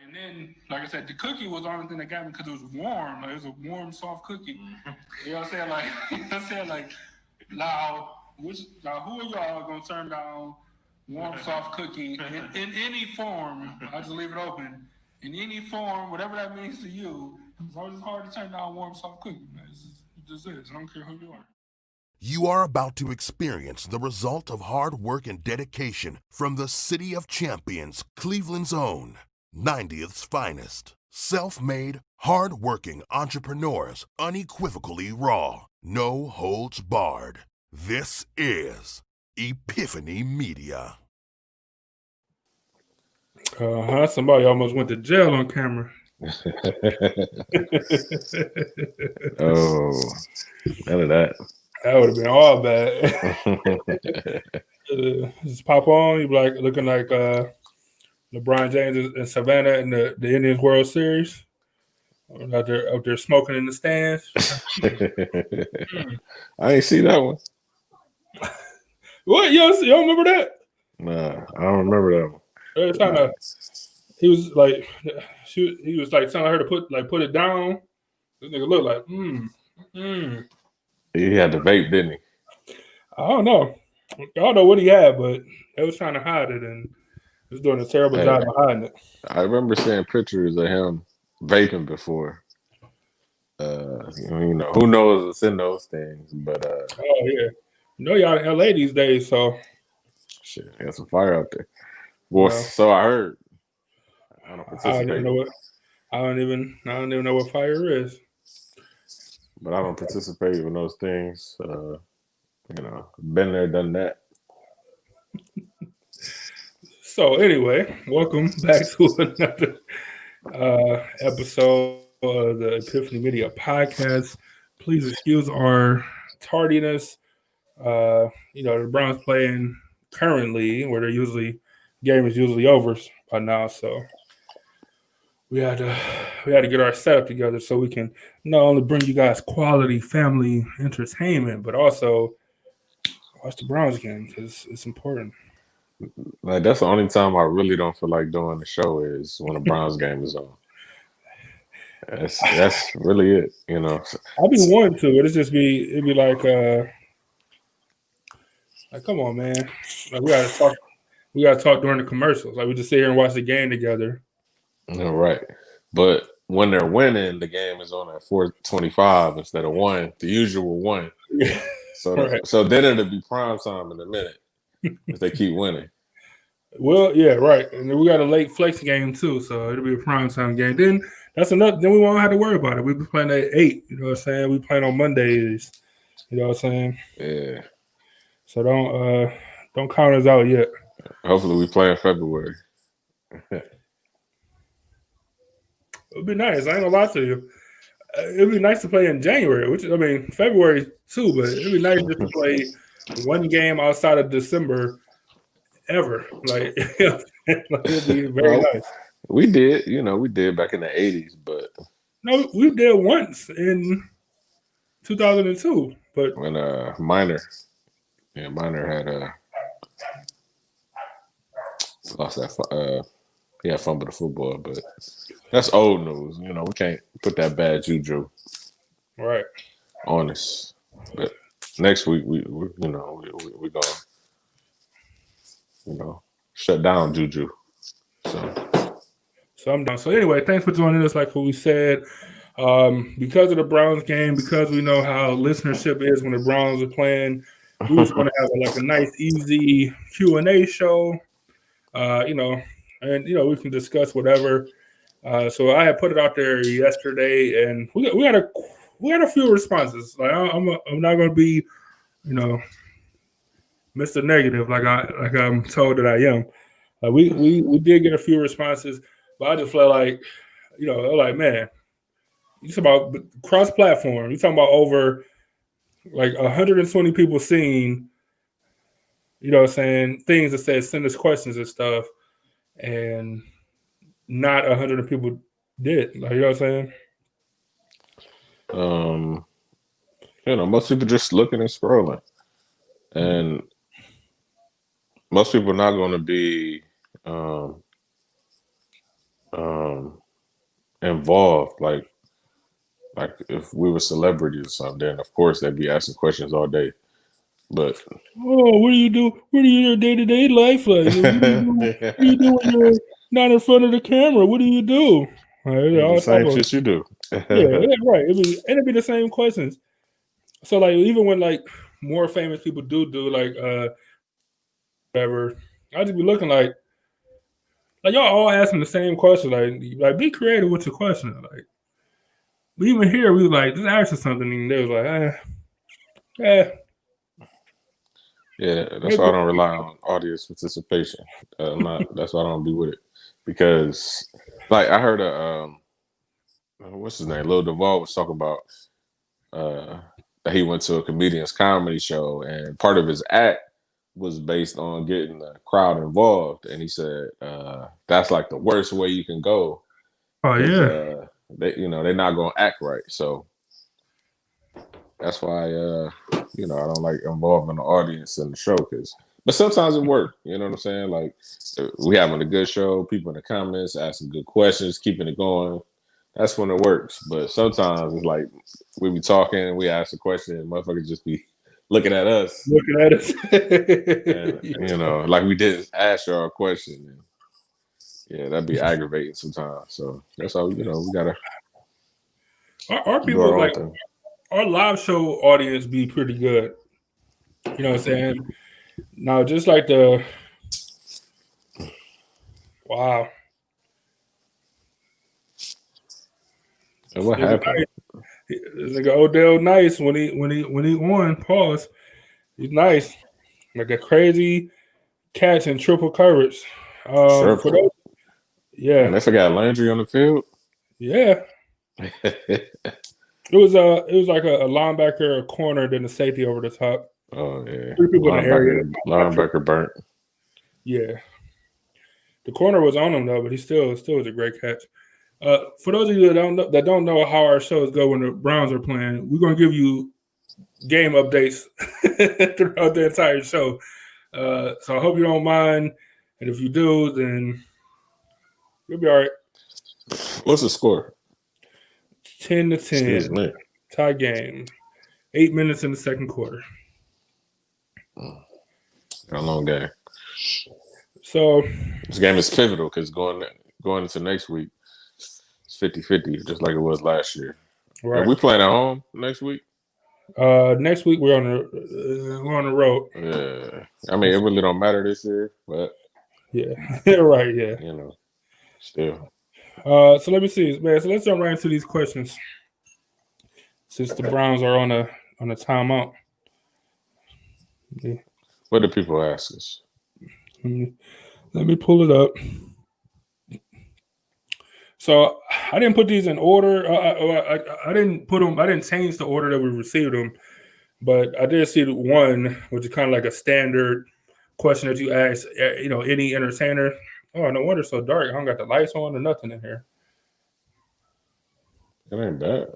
And then, like I said, the cookie was the only thing that got me because it was warm. Like, it was a warm, soft cookie. You know what I'm saying? Like, you know what I'm saying? Like, now who are y'all gonna turn down warm, soft cookie in any form? I just leave it open. In any form, whatever that means to you, it's always hard to turn down warm, soft cookie, man. It just is. I don't care who you are. You are about to experience the result of hard work and dedication from the City of Champions, Cleveland's own, 90th's finest. Self-made, hard-working entrepreneurs, unequivocally raw, no holds barred. This is Epiphany Media. Somebody almost went to jail on camera. Oh, none of that. That would have been all bad. Just pop on, you be like looking like LeBron James and Savannah in the Indians World Series. Out there smoking in the stands. I ain't see that one. What? You don't remember that? Nah, I don't remember that one. He was like, he was like telling her to put it down. This nigga looked like, He had the vape, didn't he? I don't know. I don't know what he had, but they was trying to hide it, and he was doing a terrible job of hiding it. I remember seeing pictures of him vaping before. You know, who knows what's in those things, but oh yeah, you know y'all in LA these days, so shit, there's some fire out there. Well, so I heard. I don't participate. I don't even know what fire is. But I don't participate in those things. You know, been there, done that. So anyway, welcome back to another episode of the Epiphany Media podcast. Please excuse our tardiness. You know, the Browns playing currently where game is usually over by now, so we had to get our setup together so we can not only bring you guys quality family entertainment, but also watch the Browns game because it's important. Like, that's the only time I really don't feel like doing the show is when the Browns game is on. That's really it, you know. I'll be wanting to. It'd be like come on, man. Like, we gotta talk during the commercials. Like, we just sit here and watch the game together. Right. But when they're winning, the game is on at 4:25 instead of 1, the usual 1. Yeah. So then it'll be prime time in a minute if they keep winning. Well, yeah, right. And then we got a late flex game too, so it'll be a prime time game. Then that's enough. Then we won't have to worry about it. We'll be playing at 8. You know what I'm saying? We playing on Mondays. You know what I'm saying? Yeah. So don't count us out yet. Hopefully we play in February. It'd be nice. I ain't gonna lie to you. It'd be nice to play in January, February too, but it'd be nice just to play one game outside of December ever. Like, it'd be very nice. We did back in the 80s, but no, we did once in 2002. But when Miner had lost that. He had fumbled the football, but that's old news. You know, we can't put that bad juju on us. But next week we gonna shut down juju. So I'm done. So anyway, thanks for joining us. Like what we said, because of the Browns game, because we know how listenership is when the Browns are playing, we just want to have a nice, easy Q&A show. And we can discuss whatever. So I had put it out there yesterday, and we got a few responses. Like I'm not going to be, Mr. Negative like I'm told that I am. We did get a few responses, but I just felt like, man, you talking about cross-platform. You talking about over like 120 people seeing, things that said send us questions and stuff. And not 100 people did. Like, you know what I'm saying? Most people just looking and scrolling. And most people are not going to be involved. Like if we were celebrities or something, then of course they'd be asking questions all day. But Oh, what do you do? What do you your day to day life like? What do you do when you're not in front of the camera? What do you do? the All type same of shit you do. yeah, right. It'd be the same questions. So like even when like more famous people do like whatever, I just be looking like y'all all asking the same question. Like be creative with your question. Like but even here we was like just ask us something and they was like Yeah, that's why I maybe don't rely on audience participation. I'm not. That's why I don't be with it because, like, I heard what's his name, Lil Duval was talking about that he went to a comedian's comedy show and part of his act was based on getting the crowd involved, and he said that's like the worst way you can go oh because yeah. they're not gonna act right. So that's why I don't like involving the audience in the show but sometimes it works. You know what I'm saying? Like we having a good show, people in the comments asking good questions, keeping it going. That's when it works. But sometimes it's like we be talking, we ask a question, and motherfuckers just be looking at us, Looking at us. and like we didn't ask y'all a question. And, yeah, that'd be aggravating sometimes. So that's how we gotta Our do our people own like thing. our live show audience be pretty good. You know what I'm saying? Now, just like wow, And what this happened? nigga Odell Nice when he won. Pause. He's nice, like a crazy catch in triple coverage. For those, Triple. yeah, And they forgot Landry on the field. yeah. It was like a linebacker, a corner, then a safety over the top. Oh yeah, Three people in the area. linebacker burnt. Yeah, the corner was on him though, but he still was a great catch. For those of you that don't know how our shows go when the Browns are playing, we're gonna give you game updates throughout the entire show. So I hope you don't mind, and if you do, then you'll be all right. What's the score? 10-10, Excuse me. tie game. 8 minutes in the second quarter. A long game. So This game is pivotal because going into next week, it's 50-50, just like it was last year. right. And we playing at home next week. Next week we're on the road. Yeah, I mean it really don't matter this year, but Yeah, right. Yeah. Still. So let me see, man. So let's jump right into these questions since the Browns are on a timeout. Yeah. What do people ask us? Let me pull it up. So I didn't put these in order. I didn't put them. I didn't change the order that we received them, but I did see one, which is kind of like a standard question that you ask. Any entertainer. Oh, no wonder it's so dark. I don't got the lights on or nothing in here. It ain't bad.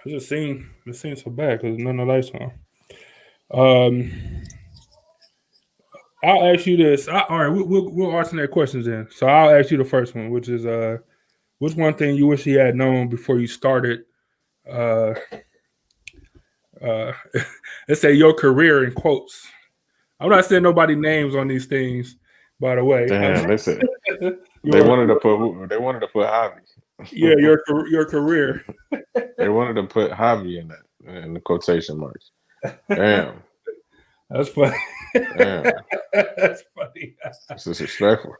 It just seems so bad because none of the lights on. I'll ask you this. All right, we'll alternate questions then. So I'll ask you the first one, which is what's one thing you wish you had known before you started? Let's say your career in quotes. I'm not saying nobody names on these things, by the way. Damn, listen. They wanted to put Javi. Yeah, your career. They wanted to put Javi in the quotation marks. Damn. That's funny. Damn. That's funny. It's disrespectful.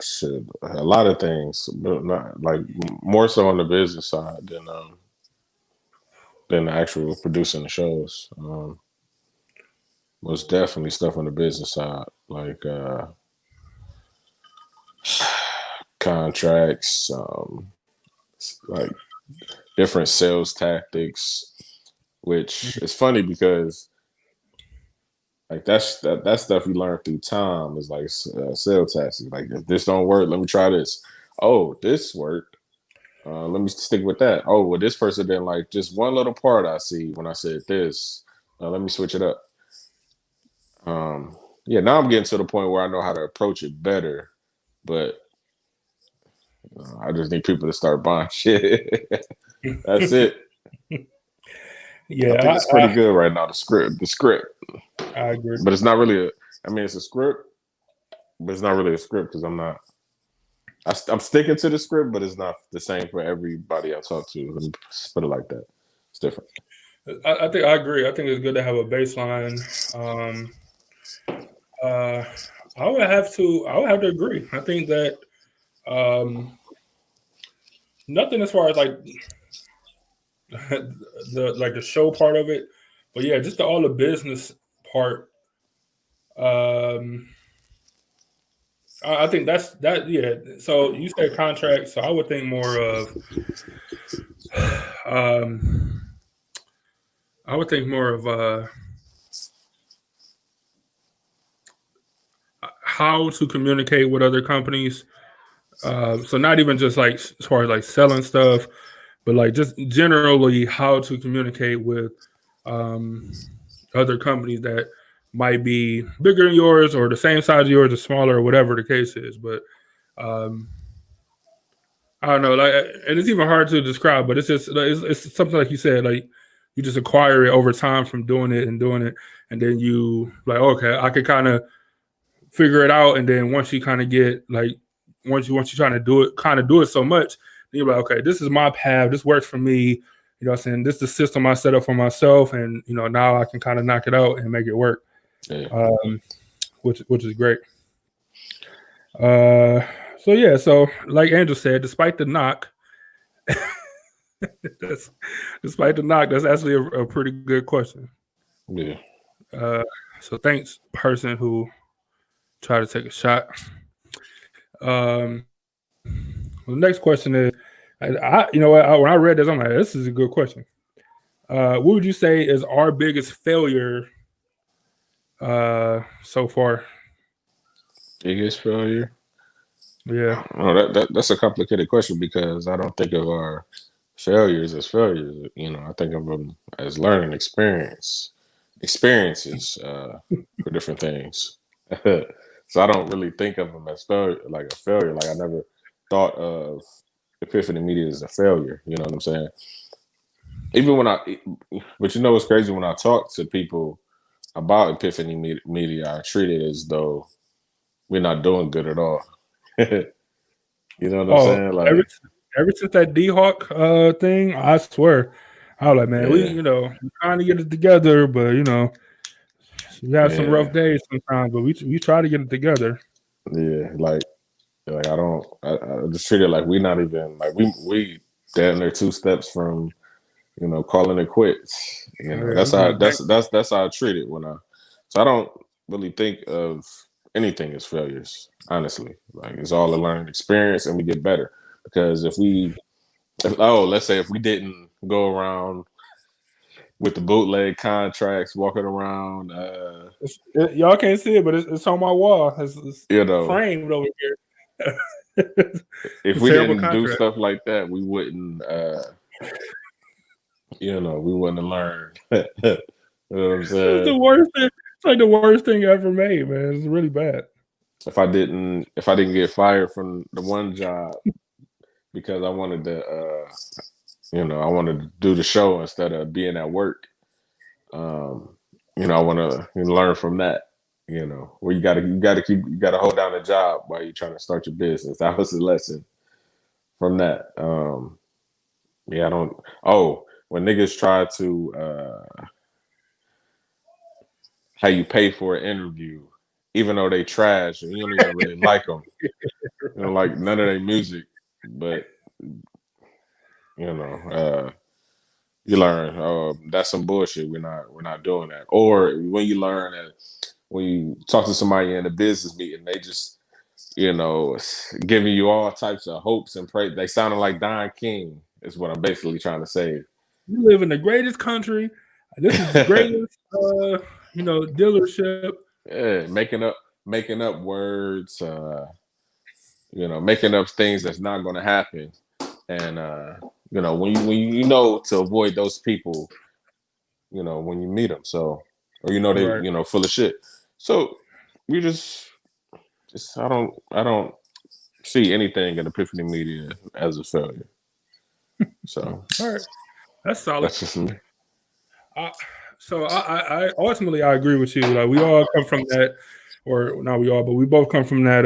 Shit, a lot of things, but not like more so on the business side than the actual producing the shows. Was definitely stuff on the business side, like contracts, like different sales tactics, which is funny because like that stuff you learn through time is like sales tactics. Like if this don't work, let me try this. Oh, this worked. let me stick with that. Oh, well, this person didn't like just one little part I see when I said this. Let me switch it up. Yeah, now I'm getting to the point where I know how to approach it better, but I just need people to start buying shit. That's it. Yeah, I think it's pretty good right now. The script. I agree. But it's not really it's a script, but it's not really a script because I'm sticking to the script, but it's not the same for everybody I talk to. Let me put it like that. It's different. I think I agree. I think it's good to have a baseline. I would have to agree. I think that nothing as far as like the show part of it, but yeah, just all the business part. I think that's that. Yeah. So you said contract, so I would think more of. I would think more of how to communicate with other companies. So not even just like as far as like selling stuff, but like just generally how to communicate with other companies that might be bigger than yours or the same size of yours or smaller or whatever the case is. But I don't know, like, and it's even hard to describe, but it's just it's something like you said, like you just acquire it over time from doing it, and then you like, okay, I could kind of figure it out, and then once you kind of get like once you trying to do it so much, then you're like, okay, this is my path, this works for me. You know what I'm saying? This is the system I set up for myself, and now I can kind of knock it out and make it work. Yeah. Which is great. So yeah, so like Andrew said, despite the knock, that's actually a pretty good question. Yeah. So thanks, person who tried to take a shot. The next question is, when I read this, I'm like, this is a good question. What would you say is our biggest failure so far? Biggest failure? Yeah. Oh, that's a complicated question because I don't think of our failures as failures. I think of them as learning experiences for different things. So I don't really think of them as like a failure. Like I never thought of Epiphany Media as a failure. You know what I'm saying? Even but it's crazy when I talk to people about Epiphany Media, I treat it as though we're not doing good at all. You know what I'm saying? Like ever since that D-Hawk thing, I swear, I was like, man, we trying to get it together, but we have some rough days sometimes, but we try to get it together. Yeah, like I just treat it like we're not even like we damn near 2 steps from calling it quits. That's how I treat it so I don't really think of anything as failures, honestly. Like it's all a learning experience and we get better. Because let's say if we didn't go around with the bootleg contracts, walking around y'all can't see it, but it's on my wall. It's framed over here. If we didn't do stuff like that, we wouldn't we wouldn't have learned. You know what I'm saying? It's the worst thing. It's like the worst thing ever made, man. It's really bad. If I didn't get fired from the one job because I wanted to I wanted to do the show instead of being at work. I want to learn from that. Where you gotta hold down a job while you're trying to start your business. That was the lesson from that. I don't. Oh, when niggas try to how you pay for an interview, even though they trash and you don't even really like them, like none of their music, but you learn that's some bullshit. We're not doing that. Or when you learn that when you talk to somebody in a business meeting, they just giving you all types of hopes and praise. They sounded like Don King is what I'm basically trying to say. You live in the greatest country. This is the greatest dealership. Yeah, making up words, making up things that's not going to happen. and you know when you know to avoid those people, you know when you meet them. So or you know they Right. you know full of shit. So we just I don't see anything in Epiphany Media as a failure. So All right. That's solid. that's just me. So I ultimately I agree with you. Like we all come from that, or not we all, but we both come from that.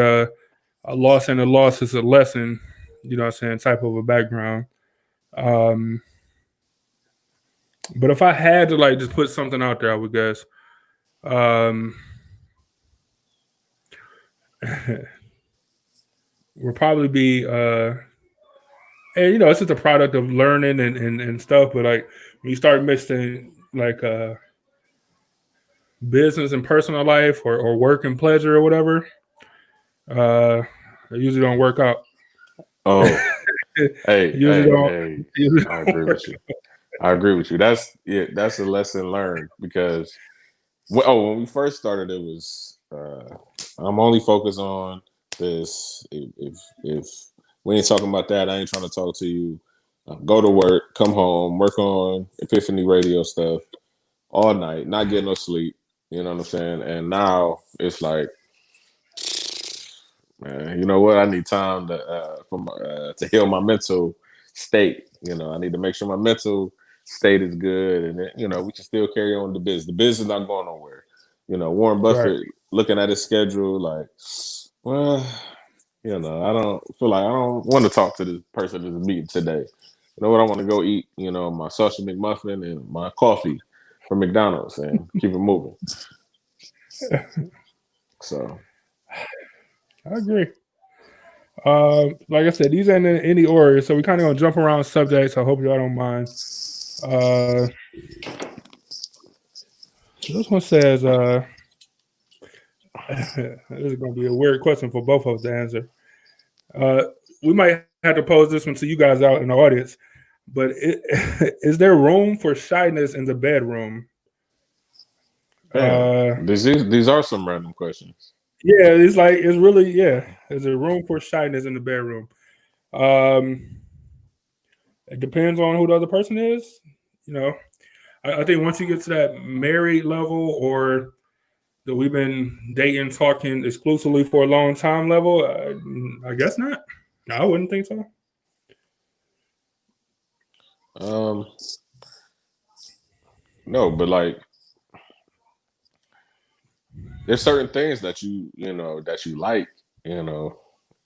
A loss and a loss is a lesson. You know what I'm saying? Type of a background. Um, but if I had to like just put something out there, I would guess. Would probably be and you know it's just a product of learning and stuff. But like when you start mixing like business and personal life or work and pleasure or whatever, it usually don't work out. Oh, hey, Usually hey, don't. hey! Usually I don't agree work. with you. I agree with you. That's a lesson learned because when we first started, it was I'm only focused on this. If we ain't talking about that, I ain't trying to talk to you. Go to work, come home, work on Epiphany Radio stuff all night, not get no sleep. You know what I'm saying? And now it's like, man, you know what? I need time to heal my mental state. You know, I need to make sure my mental state is good, and then, you know, we can still carry on the business. The business is not going nowhere. You know, Warren Right. Buffett looking at his schedule, like, well, you know, I don't want to talk to this person that's meeting today. You know what? I want to go eat, you know, my sausage McMuffin and my coffee from McDonald's and keep it moving. So I agree. Like I said, these ain't in any order, so we kind of gonna jump around subjects. I hope y'all don't mind. This one says, this is gonna be a weird question for both of us to answer. We might have to pose this one to you guys out in the audience, but is there room for shyness in the bedroom? damn, these are some random questions. Yeah, it's like it's really Is there room for shyness in the bedroom? It depends on who the other person is. You know, I think once you get to that married level or that we've been dating, talking exclusively for a long time level, I guess not. I wouldn't think so. No, but like there's certain things that you know that you like, you know,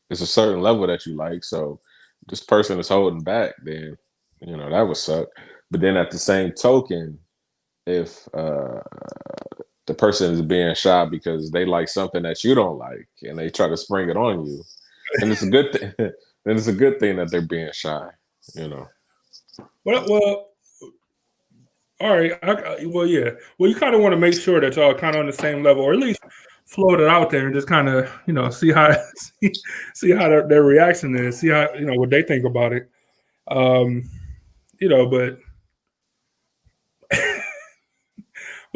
it's a certain level that you like. So this person is holding back, then you know that would suck. But then at the same token, if the person is being shy because they like something that you don't like and they try to spring it on you, then it's a good thing. Then it's a good thing that they're being shy, you know. Well, all right. Well, yeah. Well, you kind of want to make sure that y'all kind of on the same level, or at least float it out there and just kind of, you know, see how see how their reaction is, see how what they think about it. You know, but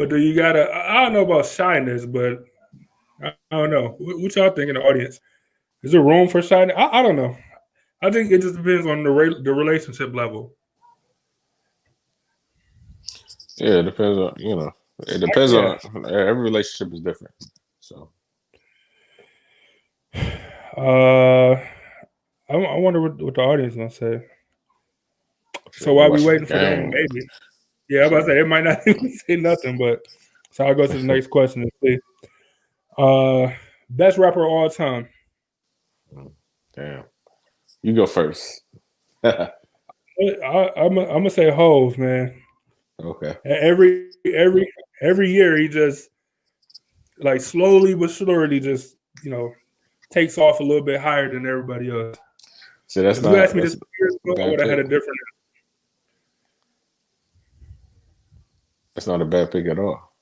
do you gotta? I don't know about shyness, but I don't know. What y'all think in the audience? Is there room for shyness? I don't know. I think it just depends on the relationship level. Yeah, it depends on it depends Yeah. on every relationship is different. So I wonder what the audience gonna say. shit, So they while we watching the waiting for them, game. maybe. Yeah, I'm about to say it might not even say nothing, but so I'll go to the next question and see. Best rapper of all time. Damn, you go first. I'm gonna say Hove, man. Okay. Every year he just like slowly but surely just takes off a little bit higher than everybody else. So that's If you asked me that's this years a ago, I bad would have had pick. a different. That's not a bad pick at all.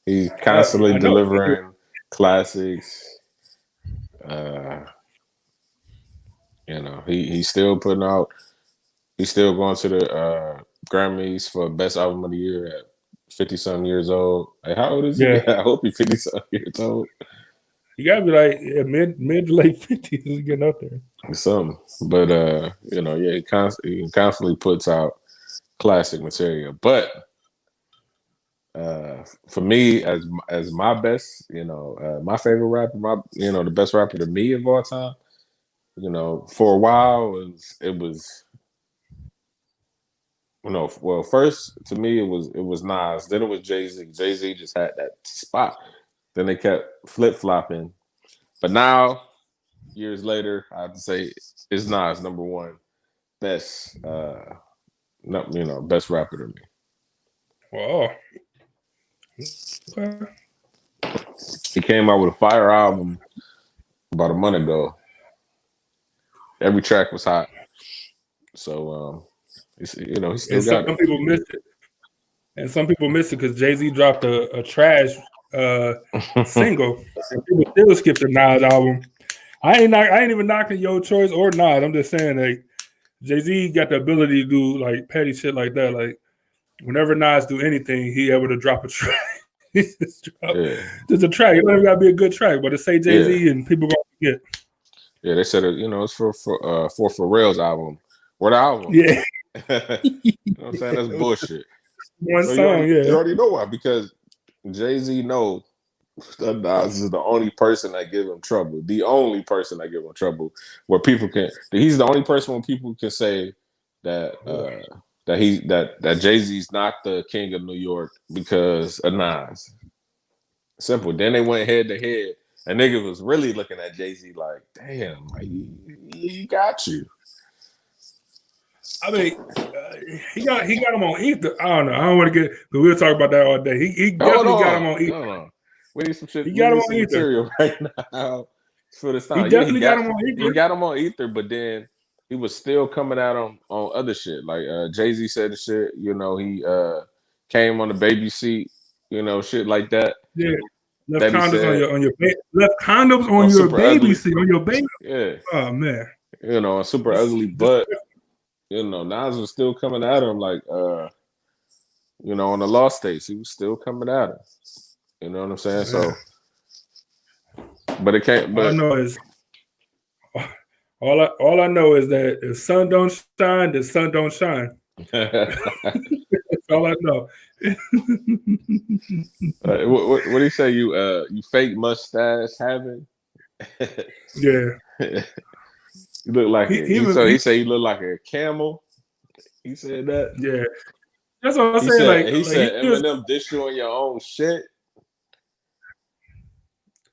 He's I constantly know. delivering classics. You know, he's still putting out. He's still going to the Grammys for best album of the year at 50 something years old. Like, how old is he? Yeah, I hope he's 50 something years old. You gotta be like mid to late 50s to get up there. Something, but you know, yeah, he constantly puts out classic material. But for me, as my best, you know, my favorite rapper, the best rapper to me of all time, you know, for a while it was. You know, well, first to me it was Nas, then it was Jay-Z. Jay-Z just had that spot. Then they kept flip-flopping. But now, years later, I have to say it's Nas number one best best rapper to me. Wow. Okay. He came out with a fire album about a month ago. Every track was hot. So he still And got some people missed it. And some people missed it because Jay-Z dropped a trash single. And people still skipped the Nas album. I ain't even knocking Yo Choice or Nas. I'm just saying like Jay-Z got the ability to do like petty shit like that. Like whenever Nas do anything, he able to drop a track. Just a track. It don't even gotta be a good track, but to say Jay-Z and people gonna forget. Yeah, they said it's for Pharrell's album. What album? Yeah. You know what I'm saying? That's bullshit. One song, you already know why, because Jay-Z knows that Nas is the only person that give him trouble. The only person that give him trouble where people can. He's the only person where people can say that that Jay-Z's not the king of New York because of Nas. Simple. Then they went head to head, and nigga was really looking at Jay-Z like, damn, like he got you. I mean, he got him on Ether. I don't know. I don't want to get, but we'll talk about that all day. He definitely got him on Ether. No. We need some shit. He got him on Ether material right now for this time. He definitely got him on Ether. He got him on Ether, but then he was still coming at him on other shit. Like Jay-Z said the shit. You know, he came on the baby seat. You know, shit like that. Yeah. Left condoms on your baby seat on your baby. Yeah. Oh man. You know, a super ugly butt. You know, Nas was still coming at him like, you know, on the law states, he was still coming at him. You know what I'm saying? So, but it can't. But all I know is that if sun don't shine, the sun don't shine. That's all I know. What do you say? You fake mustache having? Yeah. You look like he said you look like a camel. He said that. Yeah, that's what I'm saying. He said Eminem dish you on your own shit,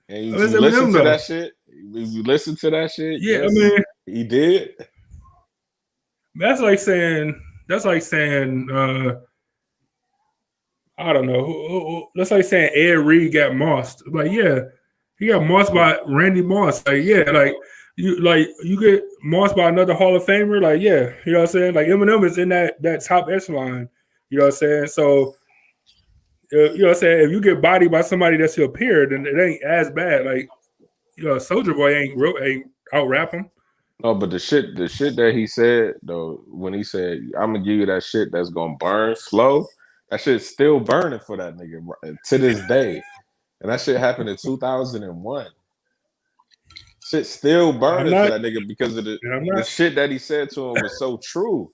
and you listen to that shit. You listen to that shit. Yeah, yes, I mean, he did. That's like saying. I don't know. That's like saying Ed Reed got mossed. Like, yeah, he got mossed by Randy Moss. Like, yeah, you get mossed by another Hall of Famer, like, yeah, you know what I'm saying? Like, Eminem is in that top echelon, you know what I'm saying? So, you know what I'm saying? If you get bodied by somebody that's your peer, then it ain't as bad. Like, you know, Soulja Boy ain't out rap him. No, but the shit that he said though, when he said, "I'm gonna give you that shit that's gonna burn slow," that shit's still burning for that nigga to this day, and that shit happened in 2001. Shit still burning for that nigga because of the shit that he said to him was so true.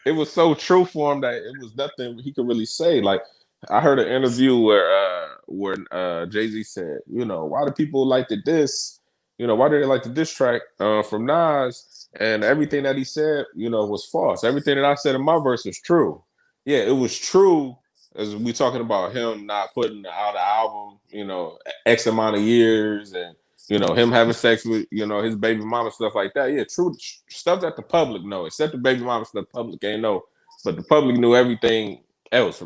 It was so true for him that it was nothing he could really say. Like, I heard an interview where Jay-Z said, you know, why do people like the diss? You know, why do they like the diss track from Nas? And everything that he said, you know, was false. Everything that I said in my verse was true. Yeah, it was true as we talking about him not putting out an album, you know, X amount of years, and you know, him having sex with, you know, his baby mama, stuff like that. Yeah, true stuff that the public know, except the baby mama stuff the public ain't know. But the public knew everything else.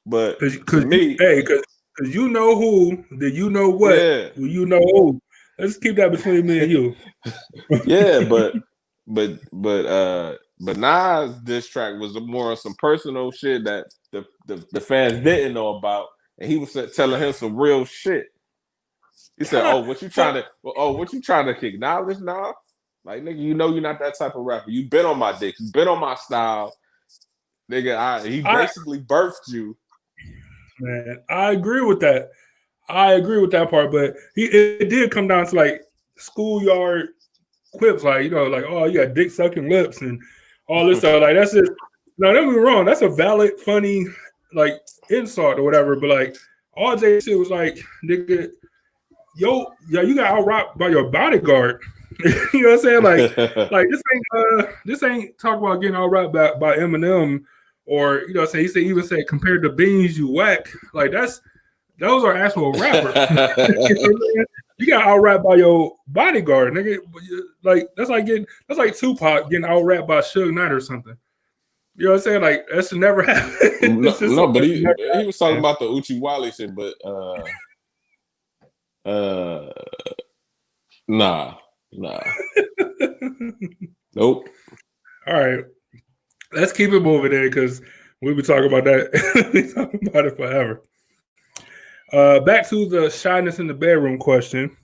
But because you know who, then you know what, well, you know who. Let's keep that between me and you. Yeah, but Nas' diss track was more of some personal shit that the fans didn't know about, and he was telling him some real shit. He said, what you trying to acknowledge now? Like, nigga, you know you're not that type of rapper. You been on my dick. You been on my style. Nigga, he basically birthed you. Man, I agree with that. I agree with that part, but it did come down to like schoolyard quips, like like oh, you got dick sucking lips and all this stuff. Like that's just no, don't get me wrong. That's a valid, funny like insult or whatever. But like all Jay shit was like, nigga, you got out rocked by your bodyguard. You know what I'm saying? Like this ain't talk about getting all right by Eminem or saying he even said compared to beans you whack. Like those are actual rappers. You got out rap by your bodyguard, nigga. Like that's like Tupac getting out rap by Suge Knight or something. You know what I'm saying? Like that's never happened. No, but he was talking about the Uchi Wale shit, but nah. Nope. All right. Let's keep it moving there because we'll be talking about that. We talking about it forever. Back to the shyness in the bedroom question.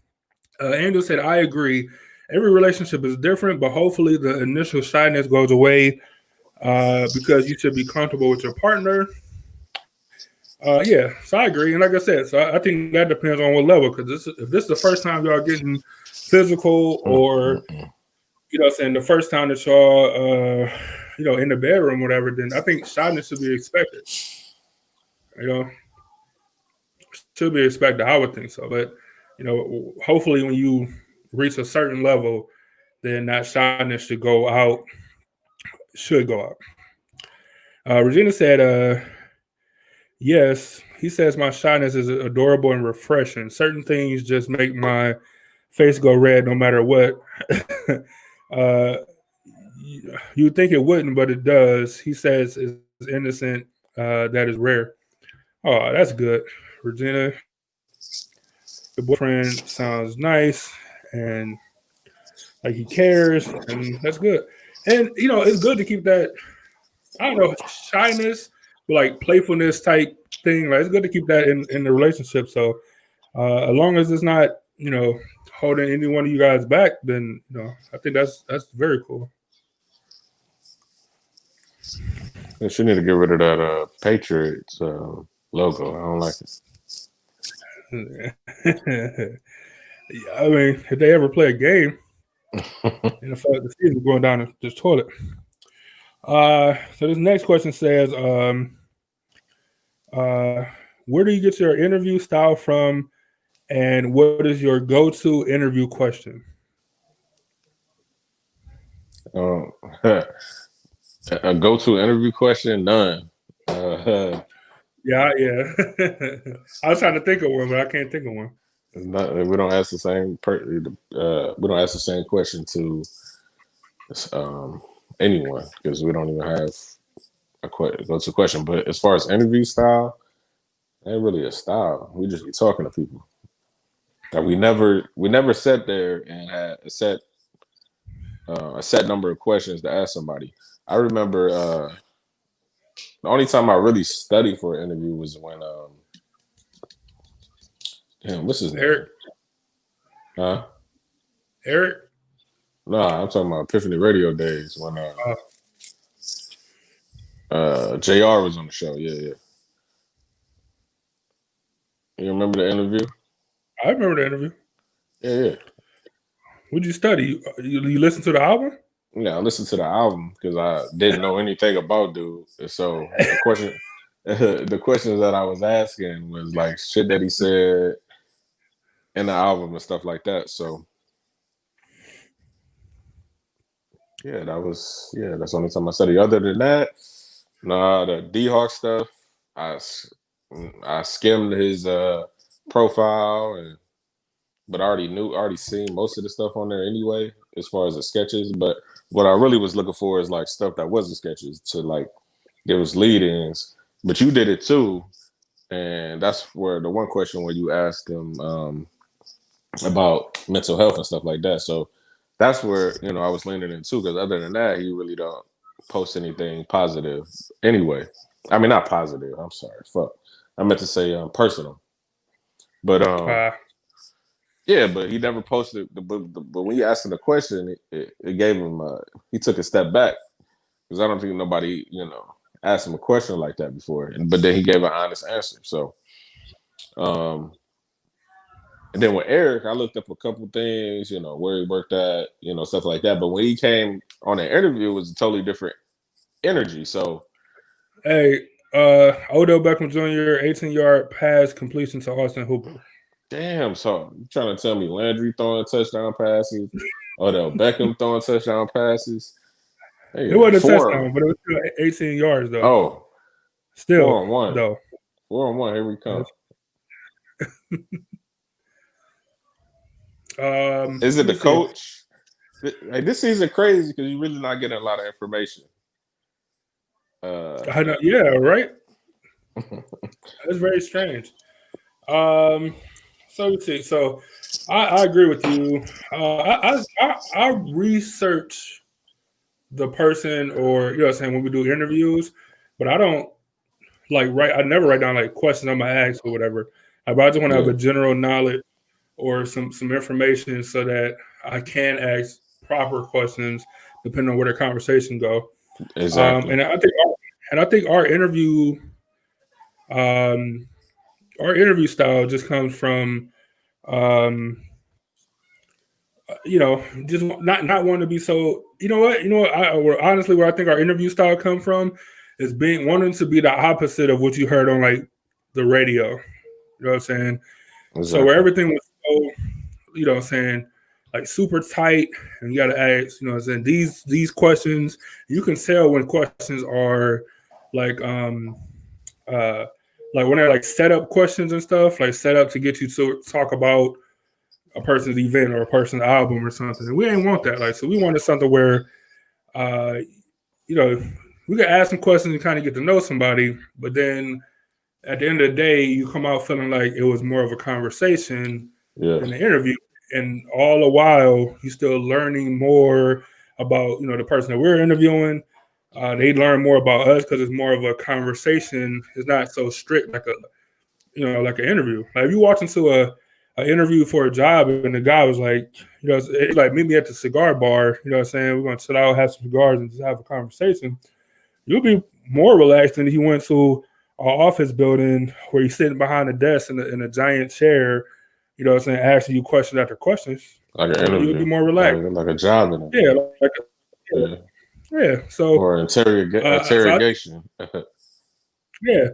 Andrew said, I agree. Every relationship is different, but hopefully the initial shyness goes away because you should be comfortable with your partner. Yeah, so I agree. And like I said, so I think that depends on what level, because if this is the first time y'all getting physical or, saying the first time that y'all, in the bedroom or whatever, then I think shyness should be expected. Should be expected. I would think so. But, hopefully when you reach a certain level, then that shyness should go out. Regina said, yes, he says my shyness is adorable and refreshing. Certain things just make my face go red no matter what. You'd think it wouldn't, but it does. He says it's innocent. That is rare. Oh, that's good. Regina, the boyfriend sounds nice and like he cares, and that's good. And, it's good to keep that, I don't know, shyness, but like playfulness type thing. Like it's good to keep that in the relationship. So as long as it's not, holding any one of you guys back, then, I think that's very cool. She need to get rid of that Patriots logo. I don't like it. I mean, if they ever play a game, and the season going down this toilet. So this next question says, where do you get your interview style from, and what is your go-to interview question? A go-to interview question? None. Yeah. I was trying to think of one, but I can't think of one. We don't ask the same. We don't ask the same question to anyone because we don't even have a go-to question. But as far as interview style, ain't really a style. We just be talking to people. Like we never sat there and had a set number of questions to ask somebody. I remember the only time I really studied for an interview was when what's his name? Eric. Huh? Eric? No, I'm talking about Epiphany Radio days when JR was on the show. Yeah. You remember the interview? I remember the interview. Yeah. What'd you study? You listen to the album? Yeah, I listened to the album because I didn't know anything about dude. So the questions that I was asking was like shit that he said in the album and stuff like that. So yeah, that's the only time I studied. Other than that, the D-Hawk stuff, I skimmed his profile but I already seen most of the stuff on there anyway, as far as the sketches. But what I really was looking for is like stuff that wasn't sketches to like there was lead-ins. But you did it too, and that's where the one question where you asked him about mental health and stuff like that. So that's where I was leaning into because other than that, he really don't post anything positive anyway. I mean, not positive. I'm sorry. Fuck. I meant to say personal. But yeah, but he never posted. But when you asked him the question, it gave him. He took a step back because I don't think nobody, asked him a question like that before. But then he gave an honest answer. So, And then with Eric, I looked up a couple things, where he worked at, stuff like that. But when he came on an interview, it was a totally different energy. So, hey, Odell Beckham Jr. 18-yard pass completion to Austin Hooper. damn. So you trying to tell me Landry throwing touchdown passes, Odell Beckham throwing touchdown passes? Hey, It wasn't a touchdown, but it was still 18 yards though. Oh, still 4-on-1 though. 4-on-1. Here we come. Is it the coach? Like, this season crazy because you're really not getting a lot of information. I know, yeah, right. That's very strange. So let's see. So I agree with you. I research the person, or when we do interviews, but I don't I never write down like questions I'm gonna ask or whatever. I just want to have a general knowledge or some information so that I can ask proper questions depending on where the conversation go. Exactly. And I think our interview style just comes from just not wanting to be so, honestly, where I think our interview style come from is wanting to be the opposite of what you heard on like the radio. You know what I'm saying? Exactly. So where everything was so, like super tight, and you got to ask, these questions. You can tell when questions are like when they're like set up questions and stuff, like set up to get you to talk about a person's event or a person's album or something. And we ain't want that. Like, so we wanted something where, we could ask some questions and kind of get to know somebody, but then at the end of the day, you come out feeling like it was more of a conversation than an interview. And all the while, you're still learning more about, the person that we're interviewing. They learn more about us because it's more of a conversation. It's not so strict like like an interview. Like if you walk into an interview for a job and the guy was like, it's like meet me at the cigar bar. You know what I'm saying? We're gonna sit out, have some cigars, and just have a conversation. You'll be more relaxed than if you went to an office building where you're sitting behind a desk in a giant chair. You know what I'm saying? Asking you question after questions. Like an interview. You'll be more relaxed. Like a job interview. Yeah. So or interrogation. Yeah.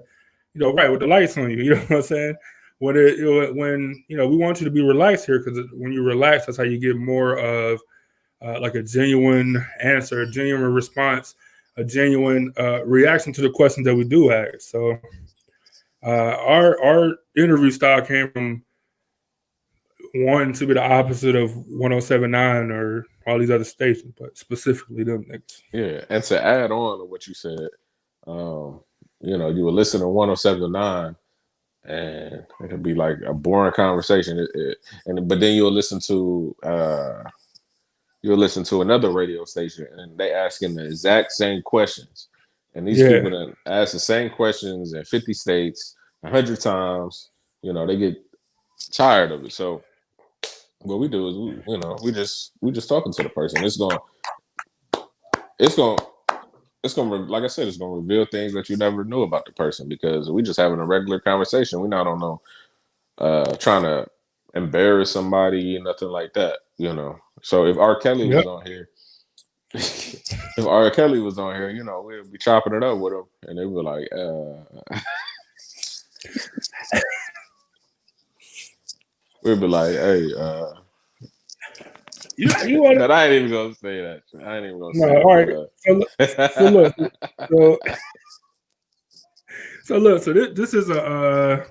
Right, with the lights on you. You know what I'm saying? When we want you to be relaxed here, because when you relax, that's how you get more of like a genuine answer, a genuine response, a genuine reaction to the questions that we do ask. So our interview style came from wanting to be the opposite of 107.9 or all these other stations, but specifically them niggas. Yeah, and to add on to what you said, you would listen to 107.9 and it could be like a boring conversation, but then you'll listen to another radio station and they asking the exact same questions, and these people that ask the same questions in 50 states 100 times, they get tired of it. So what we do is we just talking to the person. It's going like I said, it's gonna reveal things that you never knew about the person, because we just having a regular conversation. We're not on no trying to embarrass somebody, nothing like that, So if R. Kelly was on here, we'd be chopping it up with him, and they were like, we'd be like, hey, you want but I ain't even gonna say that. I ain't even gonna say all right. So look. So look. So this is a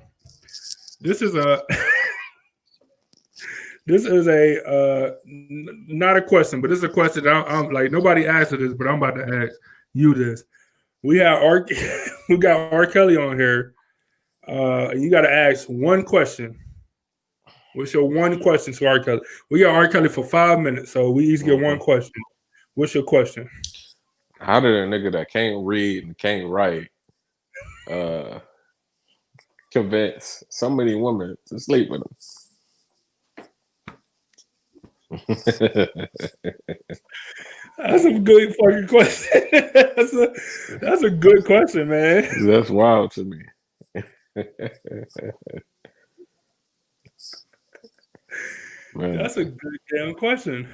not a question, but this is a question that I'm like, nobody asked this, but I'm about to ask you this. We got R. Kelly on here. You got to ask one question. What's your one question to R. Kelly? We got R. Kelly for 5 minutes, so we each get one question. What's your question? How did a nigga that can't read and can't write convince so many women to sleep with him? That's a good fucking question. That's a good question, man. That's wild to me. Man. That's a good damn question.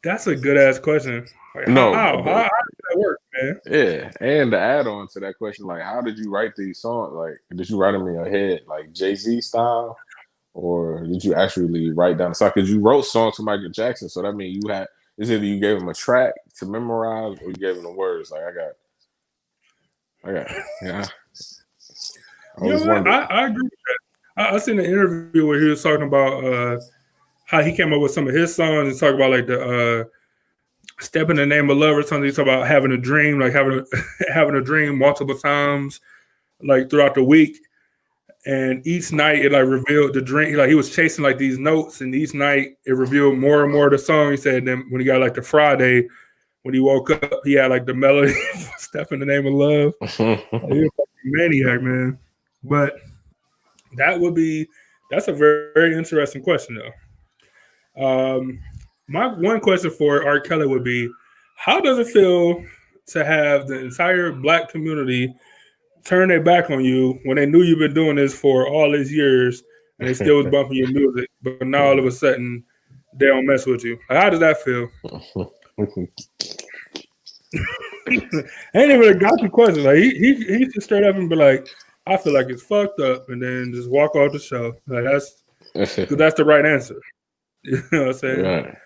That's a good ass question. Like, No, how but- does that work, man? Yeah, and to add on to that question, like, how did you write these songs? Like, did you write them in your head, like Jay-Z style, or did you actually write down the song? Because you wrote songs to Michael Jackson, so that means you had. Is either you gave him a track to memorize, or you gave him the words? Like, yeah. I You was know what? wondering. I agree with that. I seen an interview where he was talking about how he came up with some of his songs and talk about like the "Step in the Name of Love" or something. He talk about having a dream, like having a dream multiple times, like throughout the week. And each night it like revealed the dream. Like he was chasing like these notes, and each night it revealed more and more of the song. He said then when he got like the Friday, when he woke up, he had like the melody "Step in the Name of Love." He was like a maniac, man. But that's a very, very interesting question though. My one question for R. Kelly would be, how does it feel to have the entire Black community turn their back on you when they knew you've been doing this for all these years and they still was bumping your music, but now all of a sudden they don't mess with you? How does that feel? Ain't even a gotcha question. Like he just straight up and be like, I feel like it's fucked up, and then just walk off the show. Like that's the right answer. You know what I'm saying? Right.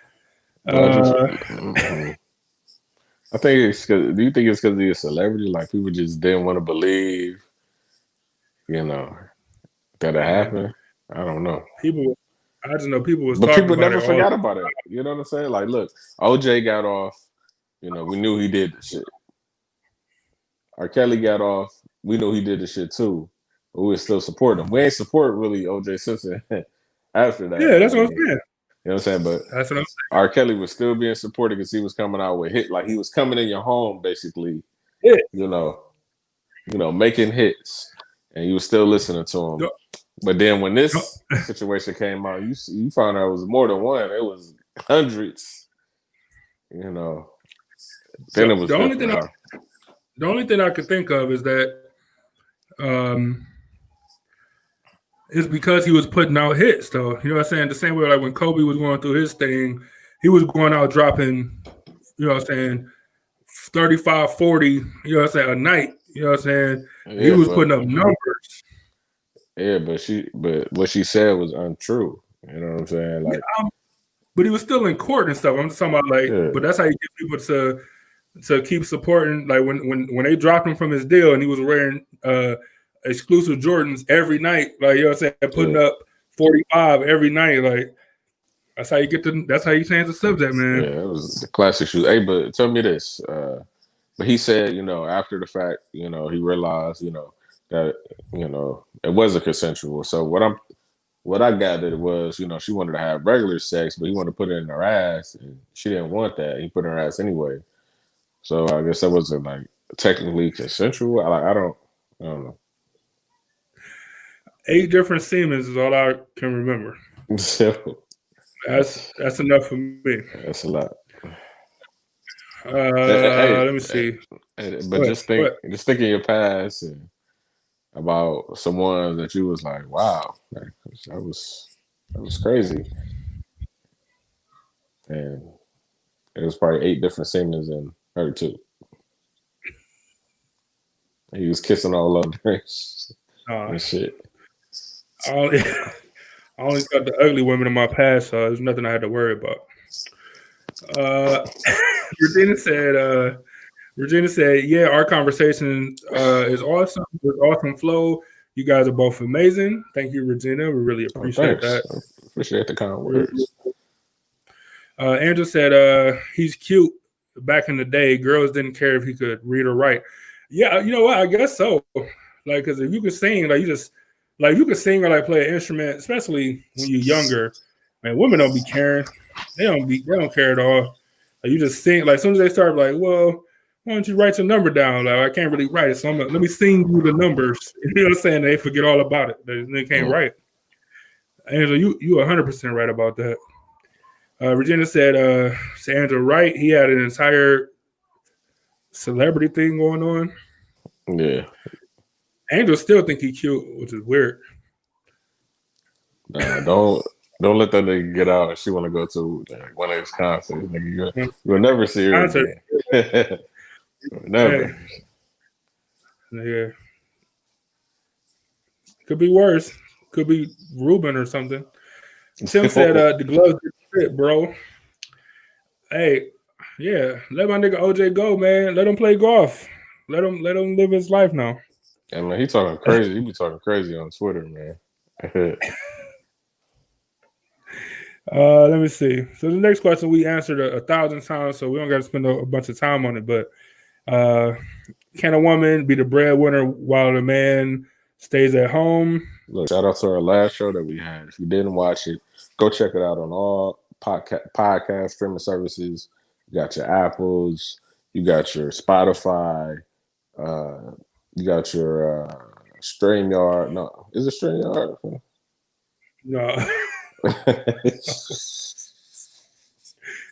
I think it's because. Do you think it's because he's a celebrity? Like people just didn't want to believe, that it happened. I don't know. I just know people was. But talking people about never it forgot about it. You know what I'm saying? Like, look, OJ got off. We knew he did the shit. R. Kelly got off. We knew he did the shit too. But we still support him. We ain't support really OJ Simpson after that. Yeah, that's what I'm saying. You know what I'm saying? But That's what I'm saying. R. Kelly was still being supported because he was coming out with hit, like he was coming in your home basically. Yeah. Making hits, and you was still listening to him. Yep. But then when this situation came out, you found out it was more than one. It was hundreds. Then it was the only thing I could think of is that it's because he was putting out hits, though. You know what I'm saying? The same way like when Kobe was going through his thing, he was going out dropping, 35, 40, a night. You know what I'm saying? Yeah, he was putting up numbers. Yeah, but what she said was untrue. You know what I'm saying? Like, but he was still in court and stuff. I'm just talking about but that's how you get people to keep supporting. Like when they dropped him from his deal and he was wearing exclusive Jordans every night, like you know what I'm saying, putting up 45 every night, like that's how you change the subject, man. Yeah, it was the classic shoes. Hey, but tell me this. But he said, after the fact, he realized, that, it wasn't consensual. So what I gathered was, she wanted to have regular sex, but he wanted to put it in her ass, and she didn't want that. He put it in her ass anyway. So I guess that wasn't like technically consensual. I don't know. 8 different semens is all I can remember. So that's enough for me. That's a lot. Let me see. But just think in your past and about someone that you was like, wow, that was crazy. And it was probably 8 different semens in her too. He was kissing all of them and shit. I only got the ugly women in my past, so there's nothing I had to worry about. Regina said, yeah, our conversation is awesome. With awesome flow. You guys are both amazing. Thank you, Regina. We really appreciate that. I appreciate the kind words. Andrew said he's cute. Back in the day, girls didn't care if he could read or write. Yeah, you know what? I guess so. Like, because if you could sing, like you could sing or like play an instrument, especially when you're younger. Man, women don't be caring. They don't care at all. Like, you just sing. Like, as soon as they start, like, well, why don't you write your number down? Like, I can't really write it, so let me sing you the numbers. You know what I'm saying? They forget all about it. They can't write. Angela, you 100% right about that. Regina said, Andrew right. He had an entire celebrity thing going on. Yeah. Angel still think he's cute, which is weird. Nah, Don't let that nigga get out. She want to go to one of his concerts. Nigga, you'll never see her Concert. again. Never. Yeah. Could be worse. Could be Ruben or something. Tim said the gloves fit, bro. Hey, yeah, let my nigga OJ go, man. Let him play golf. Let him live his life now. Yeah, man, he talking crazy. He be talking crazy on Twitter, man. Let me see. So the next question we answered 1,000 times, so we don't got to spend a bunch of time on it. But can a woman be the breadwinner while the man stays at home? Look, shout out to our last show that we had. If you didn't watch it, go check it out on all podcast streaming services. You got your Apples, you got your Spotify, you got your StreamYard. No, is it StreamYard? No. You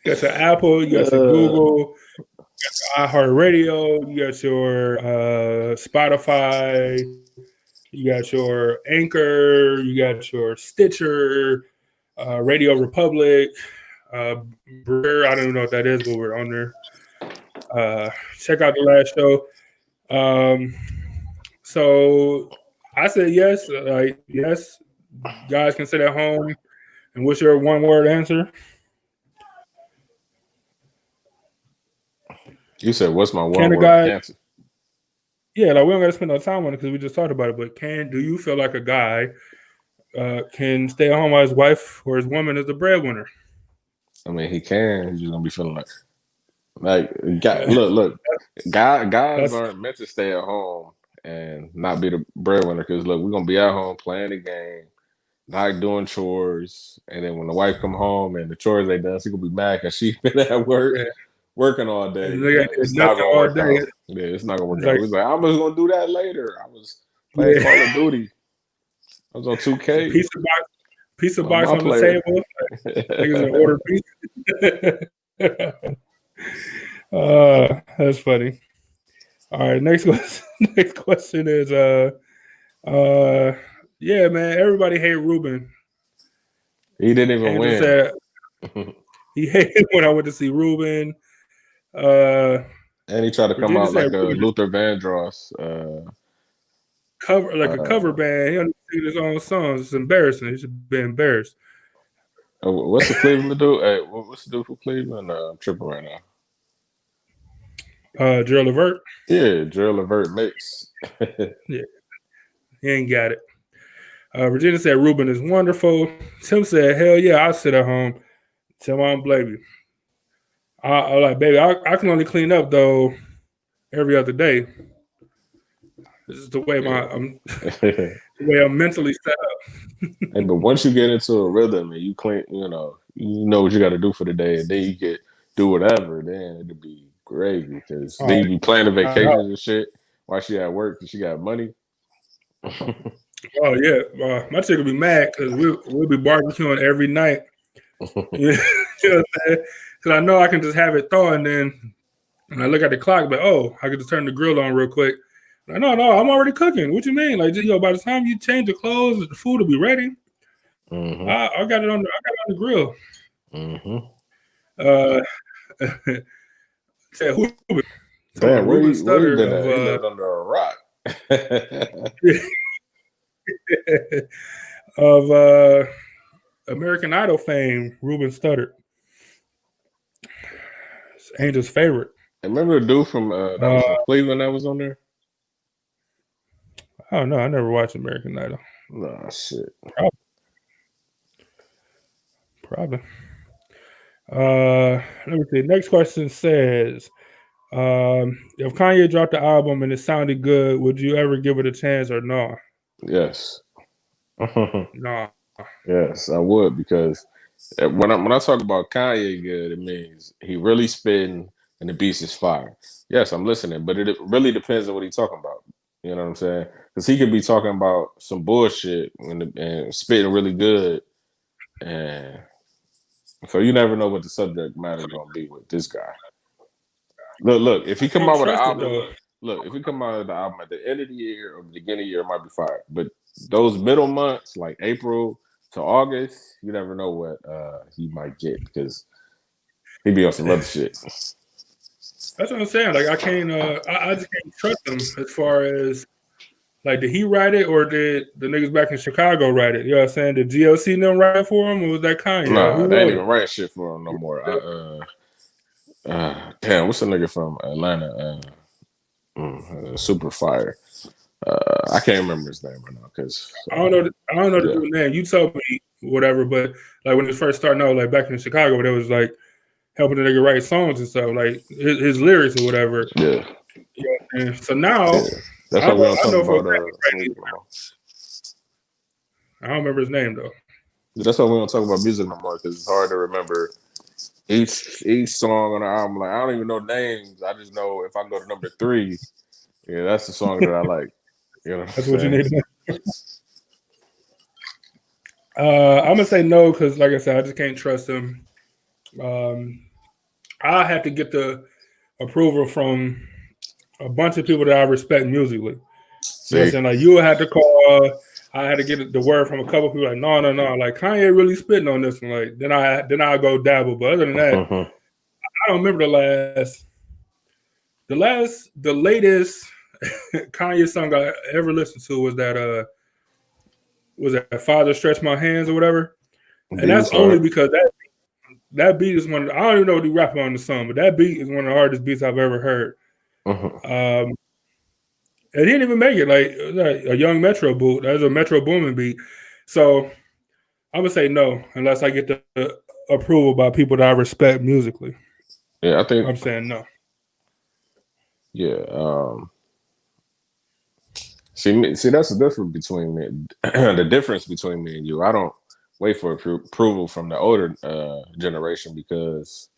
got your Apple, you got your Google, you got your iHeartRadio, you got your Spotify, you got your Anchor, you got your Stitcher, Radio Republic, Breer. I don't even know what that is, but we're on there. Check out the last show. So I said yes. Yes, guys can sit at home. And what's your one-word answer? You said, "What's my one-word answer?" Yeah, like we don't got to spend no time on it because we just talked about it. But do you feel like a guy can stay at home while his wife or his woman is the breadwinner? I mean, he can. He's just gonna be feeling like look. Guys aren't meant to stay at home and not be the breadwinner because look, we're gonna be at home playing the game, not doing chores, and then when the wife come home and the chores ain't done, she gonna be mad because she been at work working all day. It's not gonna work out. Yeah, it's not gonna work out. He's like, I was gonna do that later. I was playing Call of Duty. I was on 2K. Pizza box on the table. Niggas order pizza. That's funny. All right, next question. Next question is yeah, man, everybody hate Ruben. He didn't even win. Said, he hated when I went to see Ruben. And he tried to come out like a Luther Vandross. A cover band. He don't sing his own songs. It's embarrassing. He should be embarrassed. What's the Cleveland dude? Hey, what's the dude for Cleveland? I'm tripping right now. Gerald Levert. Yeah, Gerald Levert mix. Yeah, he ain't got it. Virginia said Ruben is wonderful. Tim said, hell yeah, I'll sit at home. Tim, I don't blame you. I'm like, baby, I can only clean up though every other day. This is the way the way I'm mentally set up. Hey, but once you get into a rhythm and you clean, you know what you got to do for the day, and then you get do whatever, then it'll be great because then you be planning vacations and shit while she at work because she got money. Oh yeah, my chick will be mad because we'll be barbecuing every night. You know what I'm saying? Because I know I can just have it thawing, then when I look at the clock, but I can just turn the grill on real quick. Like, no, I'm already cooking. What you mean? Like, by the time you change the clothes, the food will be ready. Mm-hmm. I got it on the grill. Mm-hmm. Damn, where you been at? He lived under a rock. Of American Idol fame, Ruben Studdard. It's Angel's favorite. Remember the dude from Cleveland that was on there? Oh no, I never watched American Idol. Nah, shit. Probably. Let me see. Next question says, if Kanye dropped the album and it sounded good, would you ever give it a chance or no? Yes. No. Yes, I would, because when I talk about Kanye good, it means he really spitting and the beats is fire. Yes, I'm listening, but it really depends on what he's talking about. You know what I'm saying? Because he could be talking about some bullshit and spitting really good, and so you never know what the subject matter is gonna be with this guy. Look, if he come out with an album, if he come out with the album at the end of the year or the beginning of the year, it might be fire. But those middle months, like April to August, you never know what he might get because he be on some other shit. That's what I'm saying. Like I can't, I just can't trust him as far as like, did he write it or did the niggas back in Chicago write it? You know what I'm saying? Did GLC and them write it for him or was that Kanye? Nah, Who they ain't wrote even it? writing shit for him no more. Damn, what's the nigga from Atlanta? Super Fire. I can't remember his name right now because I don't know the dude's name. You told me whatever, but like when it was first starting out, like back in Chicago, there was like helping the nigga write songs and stuff, like his lyrics or whatever. Yeah. And so now That's why we don't talk about I don't remember his name though. That's why we don't talk about music no more because it's hard to remember each song on the album. Like I don't even know names. I just know if I go to number 3, yeah, that's the song that I like. You know, that's what you need to know. I'm gonna say no because, like I said, I just can't trust him. I have to get the approval from a bunch of people that I respect musically. You know what I'm saying? Like you had to call. I had to get the word from a couple people. Like no. Like Kanye really spitting on this one. Like then I go dabble. But other than that, I don't remember the latest Kanye song I ever listened to was that Father Stretch My Hands or whatever. And that's only because that beat is one. I don't even know what he rapping on the song, but that beat is one of the hardest beats I've ever heard. It didn't even make it like a Young Metro boot. That was a Metro Boomin beat. So I'm gonna say no unless I get the approval by people that I respect musically. Yeah, I think I'm saying no. Yeah. See, that's the difference between me. The difference between me and you. I don't wait for approval from the older generation because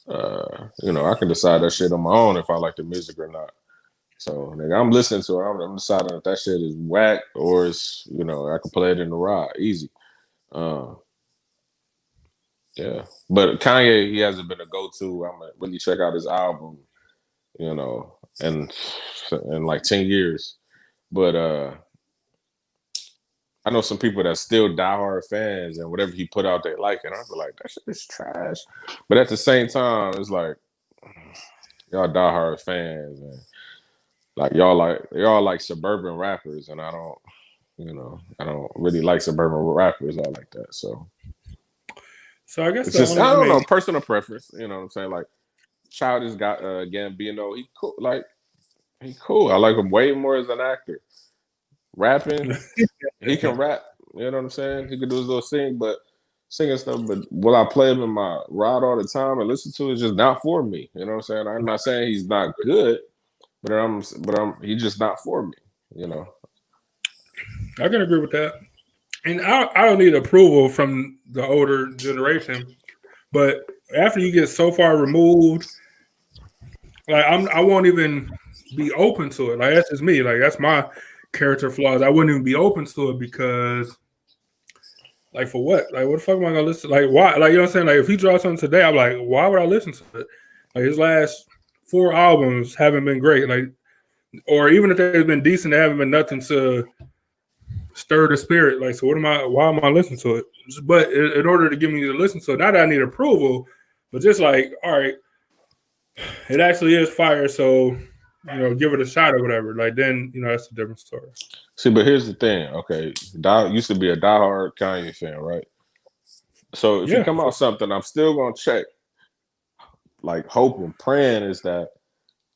I can decide that shit on my own if I like the music or not. So nigga, I'm listening to it. I'm deciding if that shit is whack or it's I can play it in the ride easy. Yeah, but Kanye, he hasn't been a go-to. I'm gonna really check out his album, in like 10 years. But I know some people that still diehard fans, and whatever he put out, they like it. I be like, that shit is trash. But at the same time, it's like y'all diehard fans, and like y'all like suburban rappers, and I don't really like suburban rappers all like that. So I guess it's just I don't know, personal preference. You know what I'm saying? Like Childish got Gambino, he cool. Like he cool. I like him way more as an actor. Rapping, he can rap. You know what I'm saying? He can do his little singing stuff. But will I play him in my ride all the time and listen to it? It's just not for me. You know what I'm saying? I'm not saying he's not good, but he's just not for me. I can agree with that. And I don't need approval from the older generation, but after you get so far removed, like I won't even be open to it. Like that's just me. Like that's my character flaws. I wouldn't even be open to it because, like, for what? Like, what the fuck am I gonna listen? Like, why? Like, you know what I'm saying? Like, if he drops something today, I'm like, why would I listen to it? Like, his last 4 albums haven't been great. Like, or even if they've been decent, they haven't been nothing to stir the spirit. Like, so why am I listening to it? But in order to get me to listen to it, not that I need approval, but just like, all right, it actually is fire, so give it a shot or whatever. Like then, that's a different story. See, but here's the thing. Okay, used to be a diehard Kanye fan, right? So if you come out something, I'm still gonna check. Like hoping, praying is that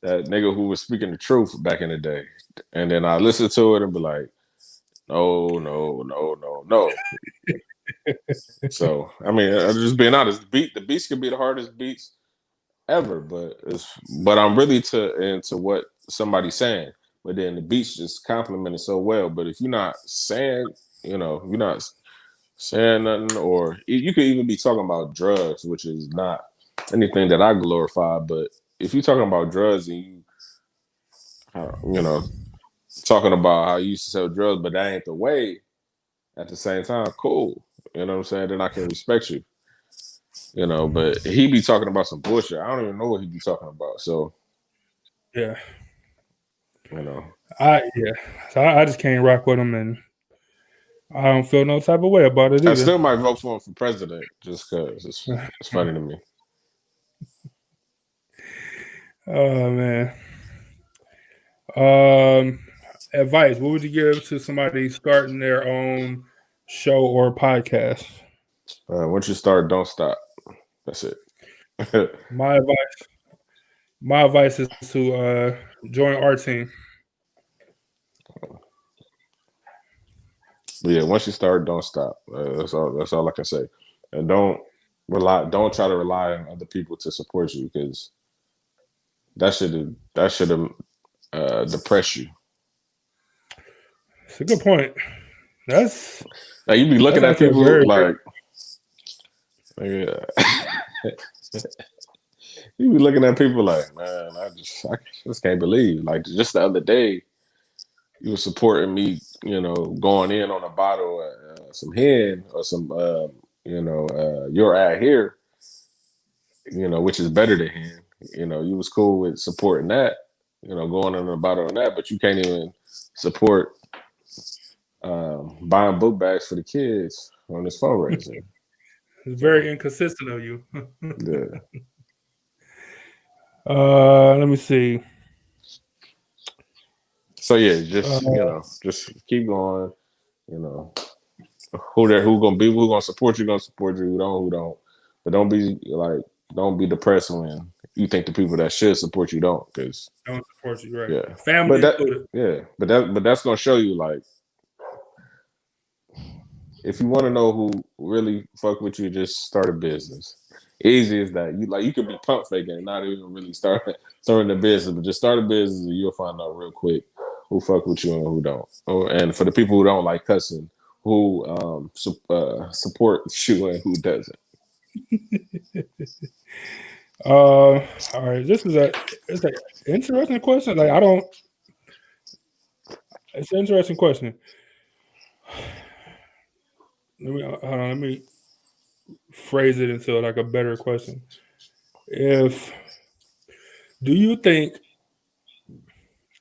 nigga who was speaking the truth back in the day, and then I listen to it and be like, no. So I mean, I'm just being honest. The beats could be the hardest beats ever, but I'm really into what somebody's saying. But then the beats just complimented so well. But if you're not saying, you're not saying nothing, or you could even be talking about drugs, which is not anything that I glorify. But if you're talking about drugs and talking about how you used to sell drugs, but that ain't the way. At the same time, cool. You know what I'm saying? Then I can respect you. But he be talking about some bullshit. I don't even know what he be talking about. So, yeah, So I just can't rock with him, and I don't feel no type of way about it I either. still might vote for him for president just because it's funny to me. Oh man. Advice. What would you give to somebody starting their own show or podcast? Once you start, don't stop. That's it. My advice is to join our team. But yeah, once you start, don't stop. That's all. That's all I can say. And don't try to rely on other people to support you because that should depress you. It's a good point. That's Like you be looking at actually a people very like, yeah. You be looking at people like, man, I just can't believe. Like just the other day, you were supporting me, going in on a bottle of some hen or some, you're out here, which is better than hen. You was cool with supporting that, going in on a bottle of that, but you can't even support buying book bags for the kids on this fundraiser. It's very inconsistent of you. Yeah. Let me see. So yeah, just keep going. Who gonna support you, gonna support you. Who don't. But don't be depressed when you think the people that should support you don't, because Don't support you, right? yeah, Family but included. but that's gonna show you like if you want to know who really fuck with you, just start a business. Easy as that. You could be pump faking and not even really starting a business, but just start a business and you'll find out real quick who fuck with you and who don't. And for the people who don't like cussing, who supports you and who doesn't. All right. It's an interesting question. Like it's an interesting question. Let me phrase it into like a better question. Do you think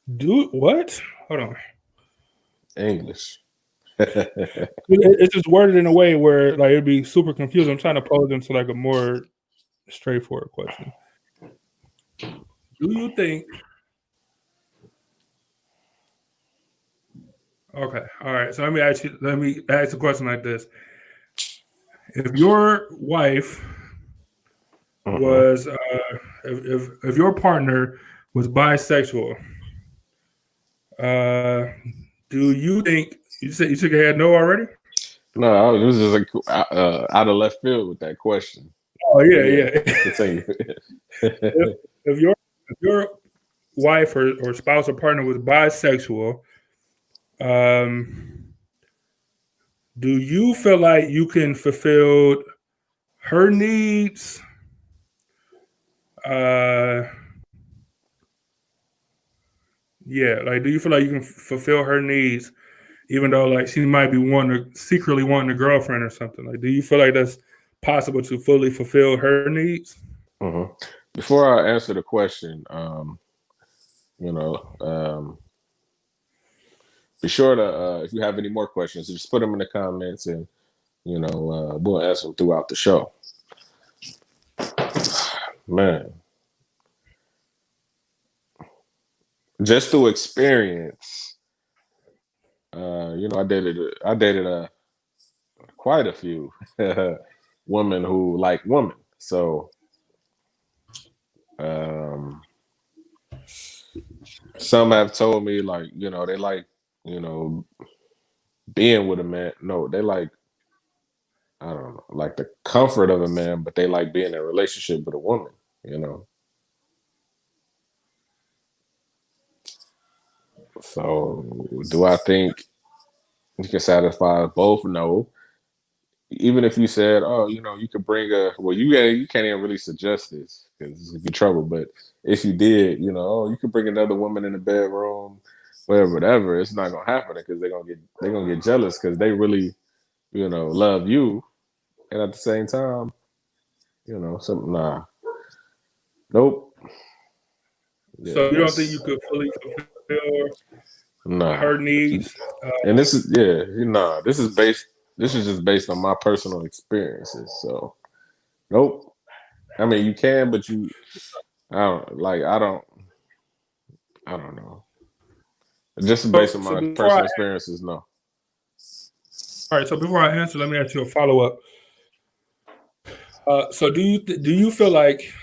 what? Hold on. English. It's just worded in a way where like it'd be super confusing. I'm trying to pose into like a more straightforward question. Do you think? Okay, all right. So let me ask a question like this: if your wife was, if your partner was bisexual, do you think you said you shook your head no already? No, it was just like out of left field with that question. Oh yeah. Continue. if your wife or spouse or partner was bisexual, do you feel like you can fulfill her needs? Like, do you feel like you can fulfill her needs, even though like she might be secretly wanting a girlfriend or something? Like, do you feel like that's possible to fully fulfill her needs? Mm-hmm. Before I answer the question, be sure to if you have any more questions, just put them in the comments, and we'll answer them throughout the show. Man, just through experience, I dated quite a few women who like women. So, some have told me like, they like, being with a man. No, they like, I don't know, like the comfort of a man, but they like being in a relationship with a woman, So, do I think you can satisfy both? No. Even if you said, "Oh, you could bring you can't even really suggest this because it's gonna be trouble." But if you did, you could bring another woman in the bedroom, whatever. It's not gonna happen because they're gonna get jealous because they really, love you, and at the same time, nah, nope. So you don't think you could fully fulfill Nah. her needs. And this is this is just based on my personal experiences. So nope. I mean you can, but I don't know. Just based on my personal experiences, no. All right, so before I answer, let me ask you a follow-up. So do you feel like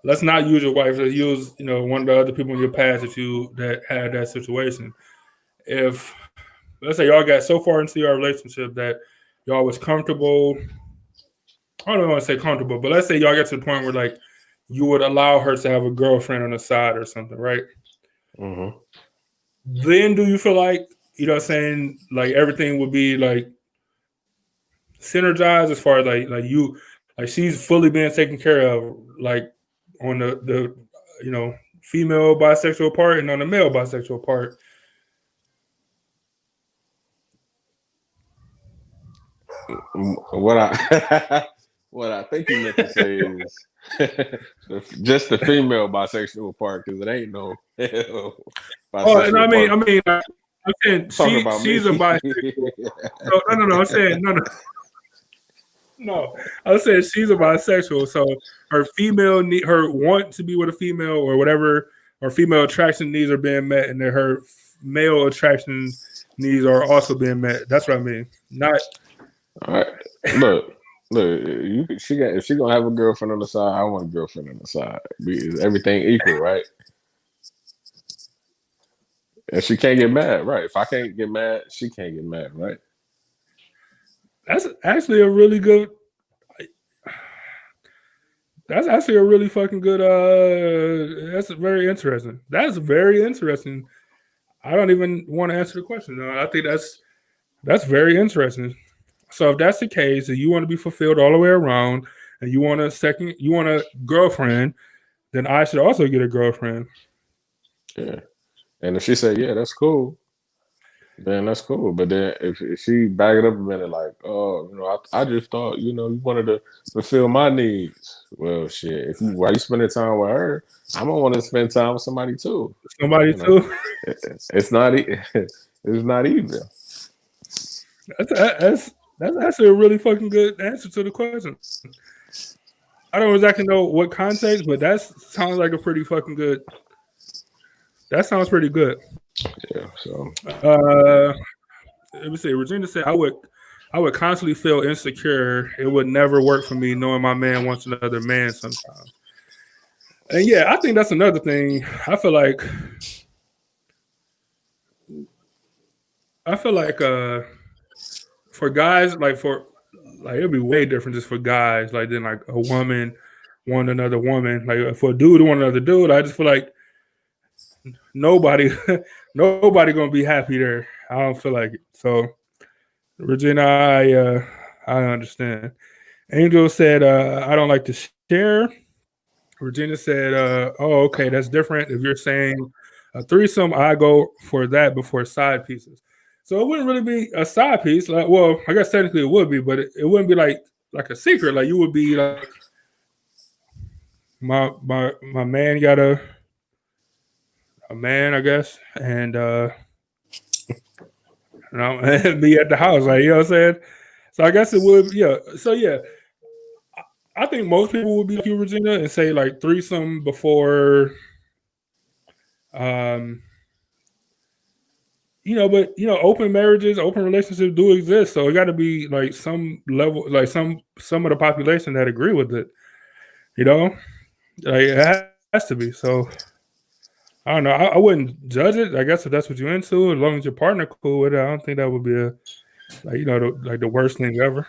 let's not use your wife, let's use one of the other people in your past that had that situation. If let's say y'all got so far into your relationship that y'all was comfortable, I don't want to say comfortable, but let's say y'all get to the point where like you would allow her to have a girlfriend on the side or something, right? Mm-hmm. Then do you feel like, what I'm saying, like everything would be like synergized as far as like she's fully being taken care of, like on the female bisexual part and on the male bisexual part? What I what I think you meant to say is just the female bisexual part, because it ain't no bisexual. Oh, and I mean, I'm saying she's a bisexual. No. I'm saying no. I was saying she's a bisexual, so her her want to be with a female or whatever, or female attraction needs are being met, and that her male attraction needs are also being met. That's what I mean. Not. All right. Look. If she gonna have a girlfriend on the side, I want a girlfriend on the side. Is everything equal, right? And she can't get mad, right? If I can't get mad, she can't get mad, right? That's actually a really good. That's actually a really fucking good. That's very interesting. That's very interesting. I don't even want to answer the question. No, I think that's very interesting. So if that's the case, and you want to be fulfilled all the way around, and you want a girlfriend, then I should also get a girlfriend. Yeah. And if she said, yeah, that's cool, then that's cool. But then if she back it up a minute, like, oh, I just thought, you wanted to fulfill my needs. Well, shit, while you spending time with her, I'm gonna want to spend time with somebody too. Too. It's not even. That's actually a really fucking good answer to the question. I don't exactly know what context, but that sounds like a pretty fucking good. That sounds pretty good. Yeah. So. Let me see. Regina said, "I would constantly feel insecure. It would never work for me knowing my man wants another man sometimes." And yeah, I think that's another thing. I feel like for guys, it'd be way different just for guys, like than like a woman want another woman. Like for a dude want another dude, I just feel like nobody gonna be happy there. I don't feel like it. So Regina, I understand. Angel said, I don't like to share. Regina said, oh, okay, that's different. If you're saying a threesome, I go for that before side pieces. So it wouldn't really be a side piece. Like, well, I guess technically it would be, but it wouldn't be like a secret. Like you would be like, my man got a man, I guess, and be at the house, like, you know what I'm saying? So I guess it would, yeah. So yeah, I think most people would be like you, Regina, and say like threesome before, but open marriages, open relationships do exist. So it got to be like some level, like some of the population that agree with it. Like it has to be. So I don't know. I wouldn't judge it. I guess if that's what you're into, as long as your partner cool with it, I don't think that would be the worst thing ever.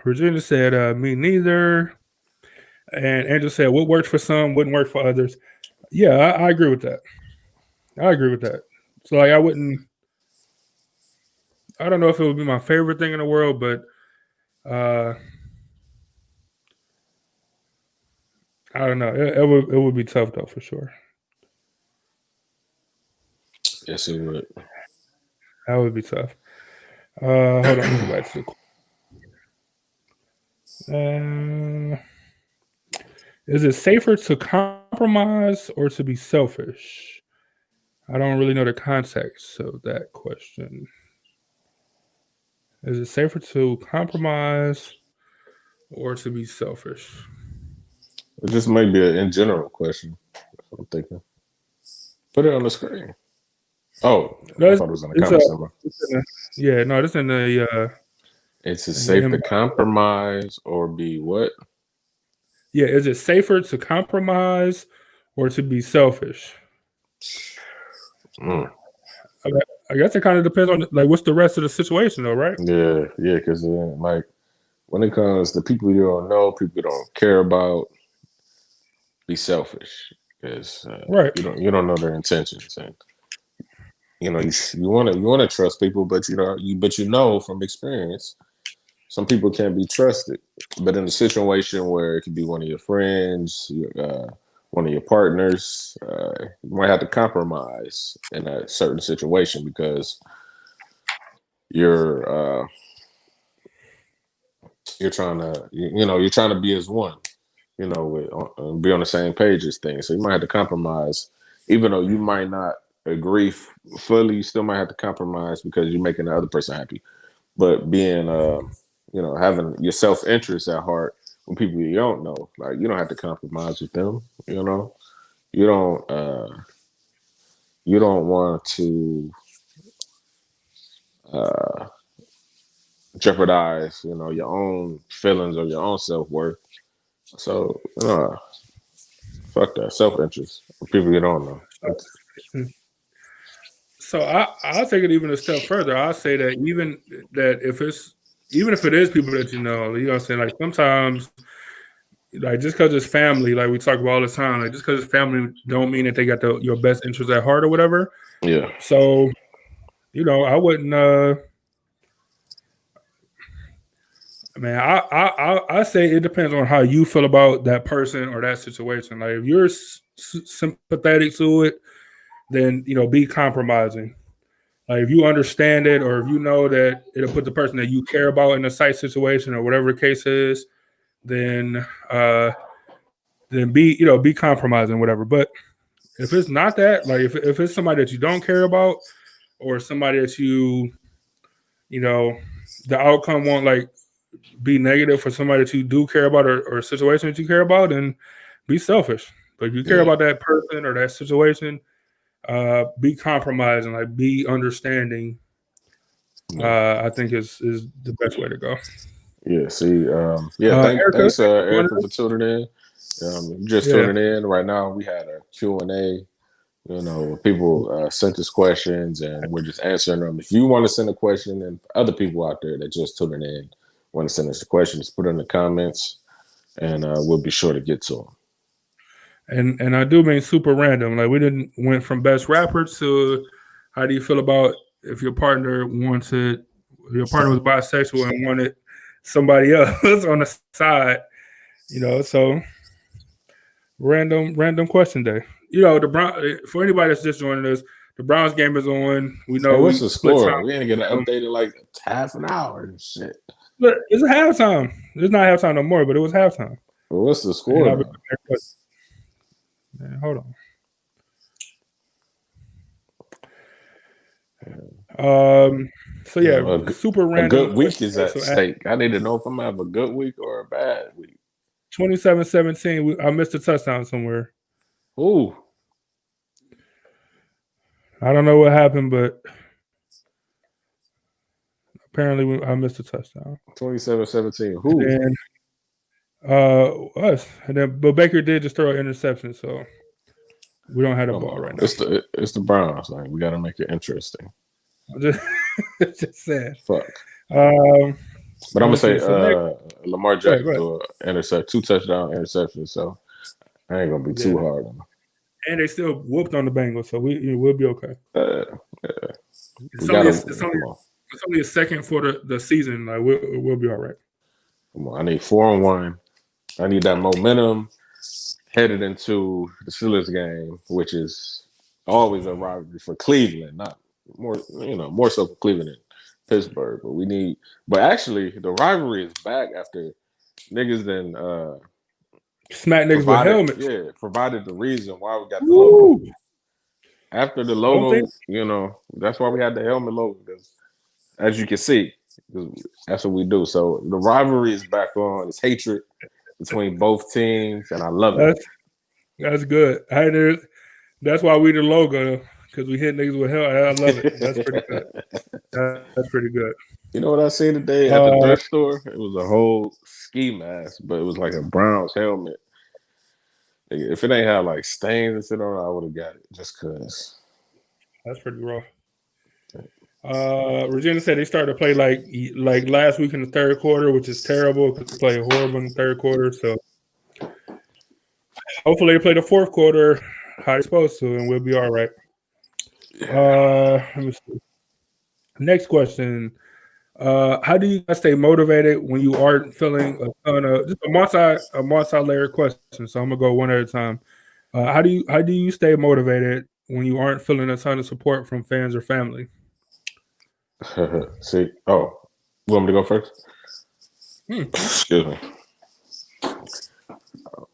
Regina said, me neither. And Angel said, what works for some wouldn't work for others. Yeah, I agree with that. So like I don't know if it would be my favorite thing in the world, but I don't know. It would be tough though, for sure. Yes, it would. That would be tough. Hold on, let me go back to Is it safer to compromise or to be selfish? I don't really know the context of that question. Is it safer to compromise or to be selfish? It just might be an in general question. That's what I'm thinking. Put it on the screen. Oh, No, I thought it was in the comments somewhere. This in the It's in the safe to inbox. compromise or be what? Yeah, is it safer to compromise or to be selfish? Mm. I guess it kind of depends on like what's the rest of the situation, though, right? Yeah, because like when it comes to people you don't know, people you don't care about, be selfish because Right. you don't know their intentions, and you want to trust people, but you know from experience, some people can't be trusted. But in a situation where it could be one of your friends, one of your partners, you might have to compromise in a certain situation because you're trying to you're trying to be as one, be on the same page as things. So you might have to compromise, even though you might not agree fully. You still might have to compromise because you're making the other person happy. But being having your self-interest at heart with people you don't know, like you don't have to compromise with them. You don't want to jeopardize your own feelings or your own self-worth. So fuck that self-interest with people you don't know. So I'll take it even a step further. I'll say that even if it is people that you know what I'm saying, like sometimes like just because it's family, like we talk about all the time, like just because it's family don't mean that they got your best interest at heart or whatever. Yeah. So, I wouldn't man, I say it depends on how you feel about that person or that situation. Like if you're sympathetic to it, then be compromising. Like if you understand it, or if you know that it'll put the person that you care about in a tight situation or whatever the case is, then be compromising, whatever. But if it's not that, like if it's somebody that you don't care about, or somebody that the outcome won't like be negative for somebody that you do care about, or a situation that you care about, then be selfish. But if you care about that person or that situation, be compromising, like be understanding. I think is the best way to go. Yeah. See. Thanks, Erica, for tuning in. Just tuning in right now. We had a Q&A. People sent us questions, and we're just answering them. If you want to send a question, and other people out there that just tuning in want to send us a question, just put it in the comments, and we'll be sure to get to them. And I do mean super random. Like we didn't went from best rapper to how do you feel about if your partner was bisexual and wanted somebody else on the side, so random question day. For anybody that's just joining us, the Browns game is on. We know what's the score? We ain't gonna update in like half an hour and shit. But it's a halftime. It's not halftime no more, but it was halftime. Well, what's the score? Man, hold on. So yeah, super random. A good week is at stake. I need to know if I'm gonna have a good week or a bad week. 27-17. I missed a touchdown somewhere. Ooh. I don't know what happened, but apparently I missed a touchdown. 27-17. Who? And us. And then, but Baker did just throw an interception, so we don't have the ball right now. It's the Browns. Like we got to make it interesting. Just saying. Fuck. But I'm gonna say Lamar Jackson will intercept 2 touchdown interceptions, so I ain't gonna be too hard on him. And they still whooped on the Bengals, so we'll be okay. It's only a second for the season. Like we'll be all right. Come on, I need 4-1. I need that momentum headed into the Steelers game, which is always a rivalry for Cleveland, not more so for Cleveland than Pittsburgh. But actually the rivalry is back after niggas then Smack niggas with helmets. Yeah, provided the reason why we got the Woo! logo. After the logo, that's why we had the helmet logo. Because as you can see, that's what we do. So the rivalry is back on. It's hatred between both teams, and I love it. That's good. That's why we the logo, because we hit niggas with hell. I love it. That's pretty good. That's pretty good. You know what I seen today at the thrift store? It was a whole ski mask, but it was like a Browns helmet. If it ain't had like stains and shit on it, I would have got it just cause. That's pretty rough. Regina said they started to play like last week in the third quarter, which is terrible because they played horrible in the third quarter. So hopefully they play the fourth quarter how they're supposed to, and we'll be all right. Let me see. Next question. How do you guys stay motivated when you aren't feeling a ton of just a multi-layered question? So I'm gonna go one at a time. How do you stay motivated when you aren't feeling a ton of support from fans or family? See, you want me to go first? Excuse me.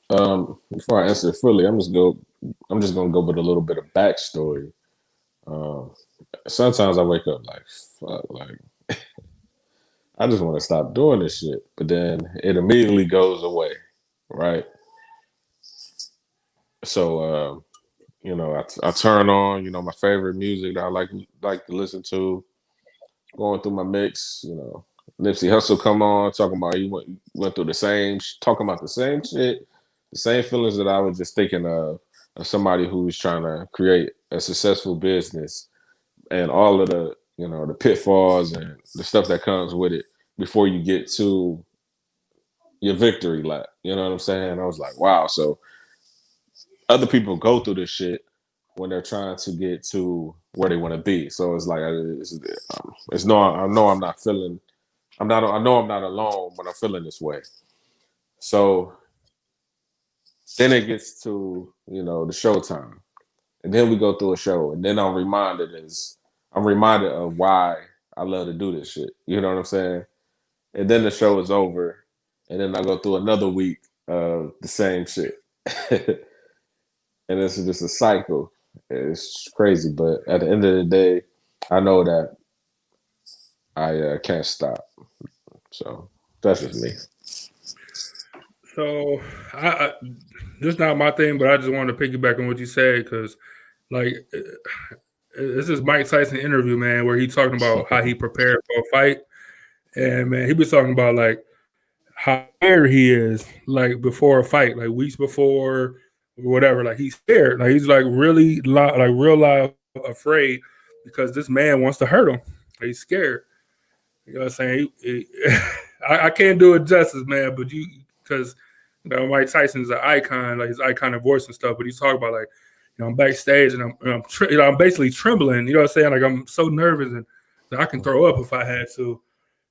Before I answer it fully, I'm just gonna go with a little bit of backstory. Sometimes I wake up like, fuck, like I just want to stop doing this shit, but then it immediately goes away, right? So, I turn on, my favorite music that I like to listen to. Going through my mix, Nipsey Hussle come on talking about he went through talking about the same shit, the same feelings that I was just thinking of somebody who's trying to create a successful business and all of the the pitfalls and the stuff that comes with it before you get to your victory lap. You know what I'm saying? I was like, wow. So other people go through this shit when they're trying to get to where they want to be. So it's like, I know I'm not alone when I'm feeling this way. So then it gets to, the showtime. And then we go through a show. And then I'm reminded of why I love to do this shit. You know what I'm saying? And then the show is over. And then I go through another week of the same shit. And it's just a cycle. It's crazy. But at the end of the day, I know that I can't stop. So that's just me. So this is not my thing, but I just wanted to piggyback on what you said because, like, this is Mike Tyson interview, man, where he's talking about how he prepared for a fight, and man, he was talking about like how scared he is, like before a fight, like weeks before, or whatever. Like he's scared, like he's like really, like real life afraid because this man wants to hurt him. He's scared. You know what I'm saying? I can't do it justice, man, but because Mike Tyson's an icon, like his iconic voice and stuff. But he's talking about like, I'm backstage and I'm basically trembling. You know what I'm saying? Like I'm so nervous and I can throw up if I had to.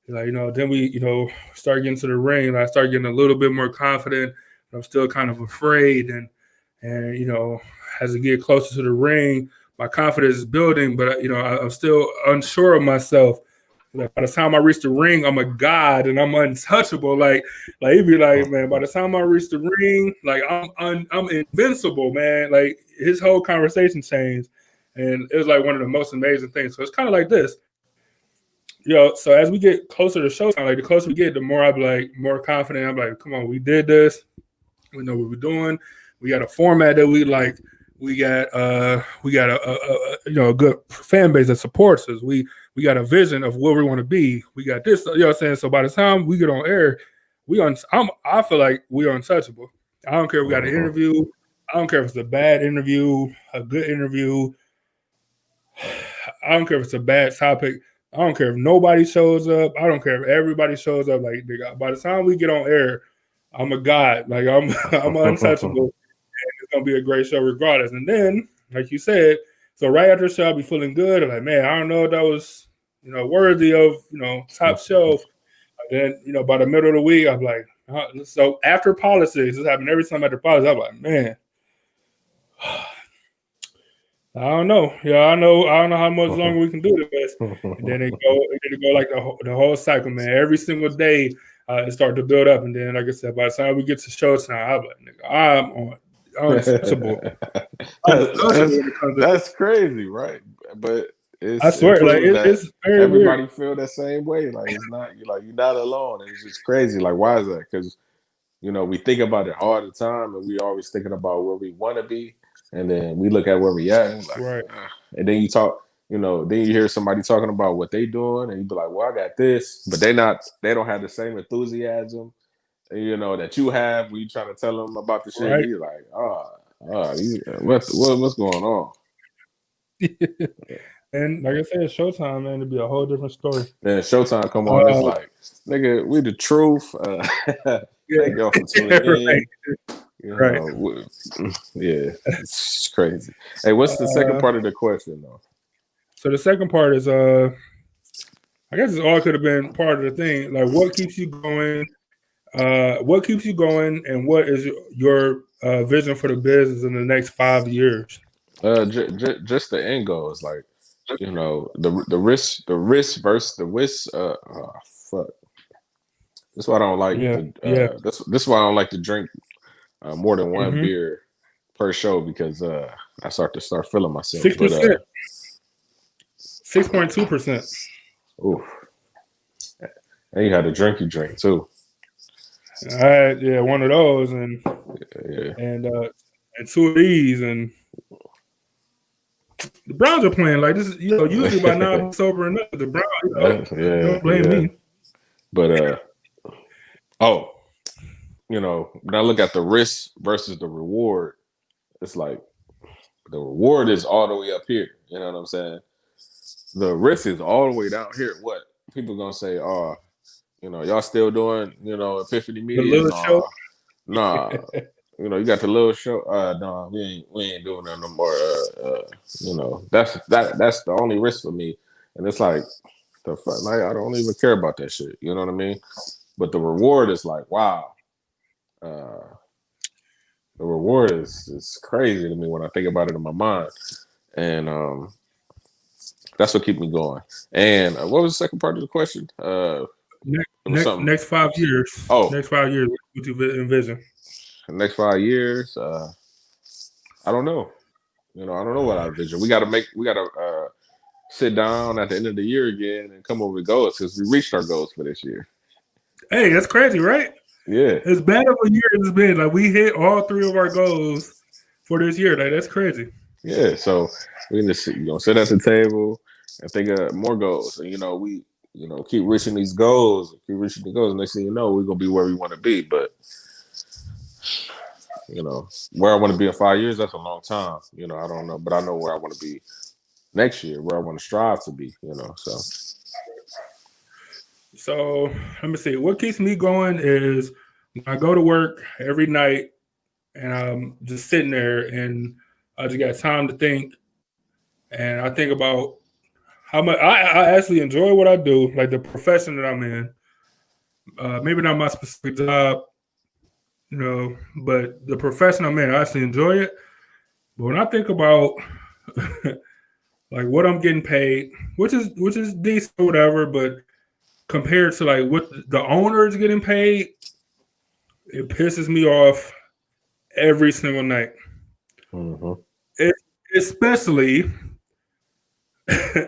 Like then we start getting to the ring. And I start getting a little bit more confident. But I'm still kind of afraid and as I get closer to the ring, my confidence is building. But I'm still unsure of myself. Like by the time I reach the ring, I'm a god and I'm untouchable. Like he'd be like, man, by the time I reach the ring, like I'm invincible, man. Like his whole conversation changed, and it was like one of the most amazing things. So it's kind of like this, So as we get closer to showtime, like the closer we get, the more I'm like more confident. I'm like, come on, we did this. We know what we're doing. We got a format that we like. We got a good fan base that supports us. We got a vision of where we want to be. We got this, you know what I'm saying? So by the time we get on air, I feel like we are untouchable. I don't care if we got an interview. I don't care if it's a bad interview, a good interview. I don't care if it's a bad topic. I don't care if nobody shows up. I don't care if everybody shows up. Like by the time we get on air, I'm a god. Like I'm untouchable. It's gonna be a great show regardless. And then, like you said, so right after the show, I'll be feeling good. I'm like, man, I don't know if that was, worthy of, top shelf. And then, by the middle of the week, I'm like, so after politics, this happened every time after politics. I'm like, man, I don't know. Yeah, I don't know how much longer we can do this. And then it go like the whole cycle, man. Every single day, it started to build up, and then, like I said, by the time we get to Showtime, I'm like, nigga, I'm untouchable. That's crazy, right? But I swear, like it's very everybody weird. feel that same way. Like it's not you're not alone. And it's just crazy. Like why is that? Because we think about it all the time, and we always thinking about where we want to be, and then we look at where we at, and like, Right. And then you talk. Then you hear somebody talking about what they doing, and you be like, "Well, I got this," but they don't have the same enthusiasm, that you have when you trying to tell them about the shit. Right. You're like, what's going on? And like I said, Showtime, man, it'd be a whole different story. Then Showtime come on, it's like, nigga, we the truth. Thank y'all for tuning in. Right. Yeah, it's crazy. Hey, what's the second part of the question, though? So the second part is, I guess it all could have been part of the thing. Like, what keeps you going? What keeps you going, and what is your vision for the business in the next 5 years? Just the end goal is like, the risk versus the risk. Fuck. That's why I don't like. That's why I don't like to drink more than one beer per show, because I start feeling myself. 6%. 6.2%. Oof. And you had a drink too. I had one of those, and two of these, and the Browns are playing like this. Usually by now I'm sober enough. The Browns, don't blame me. But when I look at the risk versus the reward, it's like the reward is all the way up here. You know what I'm saying? The risk is all the way down here. What people gonna say? Y'all still doing Epiphany Media? Nah. You got the little show. No, we ain't doing that no more. That's the only risk for me. And it's like the fuck, like I don't even care about that shit. You know what I mean? But the reward is like, wow. The reward is crazy to me when I think about it in my mind, and that's what keeps me going. And what was the second part of the question? Next 5 years. Oh, next 5 years. What you envision? The next 5 years, I don't know. I don't know what I envision. We got to sit down at the end of the year again and come up with goals, because we reached our goals for this year. Hey, that's crazy, right? Yeah. As bad of a year as it's been, like we hit all 3 of our goals for this year. Like that's crazy. Yeah. So we need to sit at the table and think of more goals. And we keep reaching these goals, Next thing you know, we're gonna be where we want to be. But where I want to be in 5 years, that's a long time. I don't know, but I know where I want to be next year, where I want to strive to be. So let me see. What keeps me going is when I go to work every night and I'm just sitting there and I just got time to think, and I think about how much I actually enjoy what I do, like the profession that I'm in. Maybe not my specific job, but the profession I'm in, I actually enjoy it. But when I think about like what I'm getting paid, which is decent or whatever, but compared to like what the owner is getting paid, it pisses me off every single night. Especially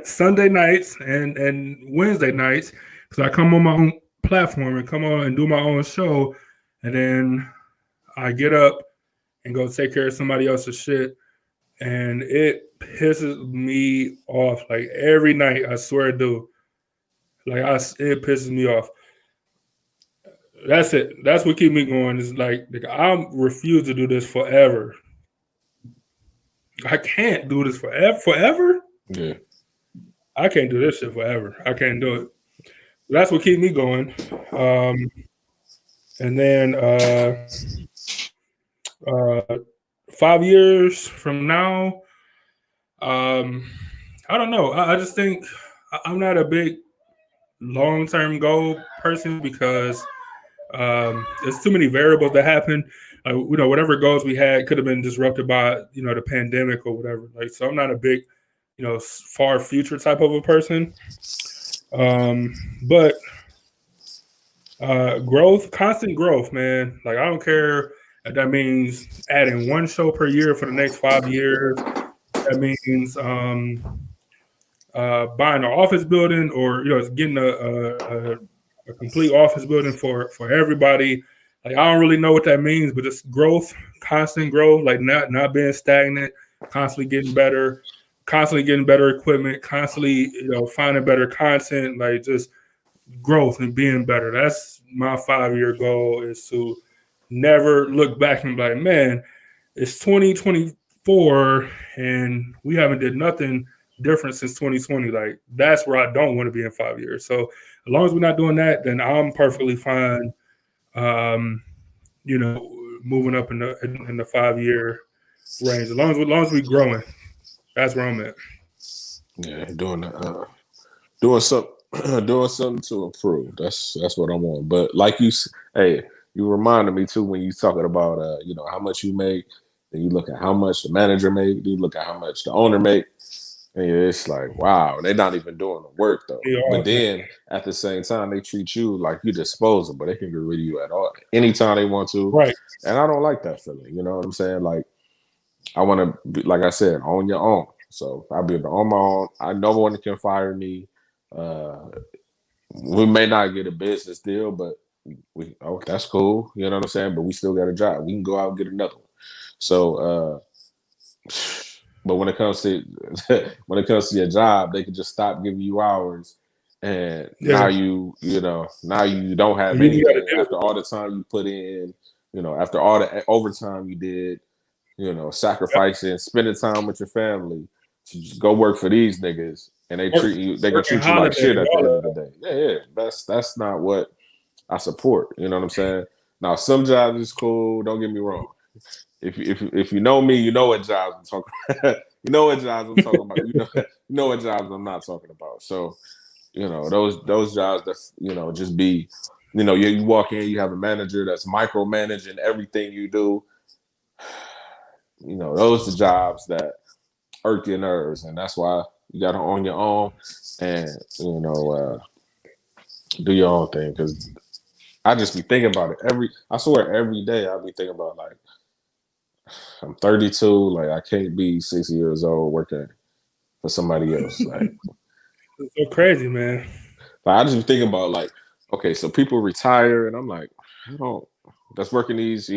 Sunday nights and Wednesday nights, because I come on my own platform and come on and do my own show, and then I get up and go take care of somebody else's shit, and it pisses me off like every night. I swear it do. It pisses me off. That's it. That's what keeps me going. Is like I refuse to do this forever. I can't do this forever. Yeah. I can't do this shit forever. I can't do it. That's what keeps me going. And then 5 years from now, I don't know. I just think I'm not a big long-term goal person, because there's too many variables that happen. Whatever goals we had could have been disrupted by the pandemic or whatever. So I'm not a big far future type of a person. But Growth, constant growth, man. Like I don't care if that means adding one show per year for the next 5 years. That means buying an office building, or getting a complete office building for everybody. Like I don't really know what that means, but just growth, constant growth, like not being stagnant, constantly getting better equipment, constantly finding better content, like just growth and being better. That's my 5-year goal, is to never look back and be like, man, it's 2024 and we haven't did nothing different since 2020. Like that's where I don't want to be in 5 years. So as long as we're not doing that, then I'm perfectly fine. Moving up in the 5-year range. As long as we're growing, that's where I'm at. Yeah, doing something to improve. That's what I'm on. But like you reminded me too when you talking about how much you make. Then you look at how much the manager make. Then you look at how much the owner make. And it's like, wow, they're not even doing the work though. But then at the same time, they treat you like you're disposable. They can get rid of you at all anytime they want to. Right. And I don't like that feeling. You know what I'm saying? Like I want to be, like I said, on your own. So I'll be on my own. I no one can fire me. We may not get a business deal, but that's cool. You know what I'm saying? But we still got a job. We can go out and get another one. So, but when it comes to your job, they can just stop giving you hours, and now you don't have anything after all the time you put in. After all the overtime you did, sacrificing, spending time with your family to go work for these niggas, and they can treat you like shit at the end of the day. Yeah, that's not what I support. You know what I'm saying? Now, some jobs is cool. Don't get me wrong. If you know me, you know what jobs I'm talking about. You know what jobs I'm talking about. You know what jobs I'm not talking about. So, those jobs that's, just be, you walk in, you have a manager that's micromanaging everything you do. Those are the jobs that irk your nerves, and that's why you got to own your own and do your own thing. Because I just be thinking about it every day. I be thinking about, like, I'm 32. Like, I can't be 60 years old working for somebody else. Like, it's so crazy, man. Like, I just be thinking about, like, okay, so people retire, and I'm like, that's working these,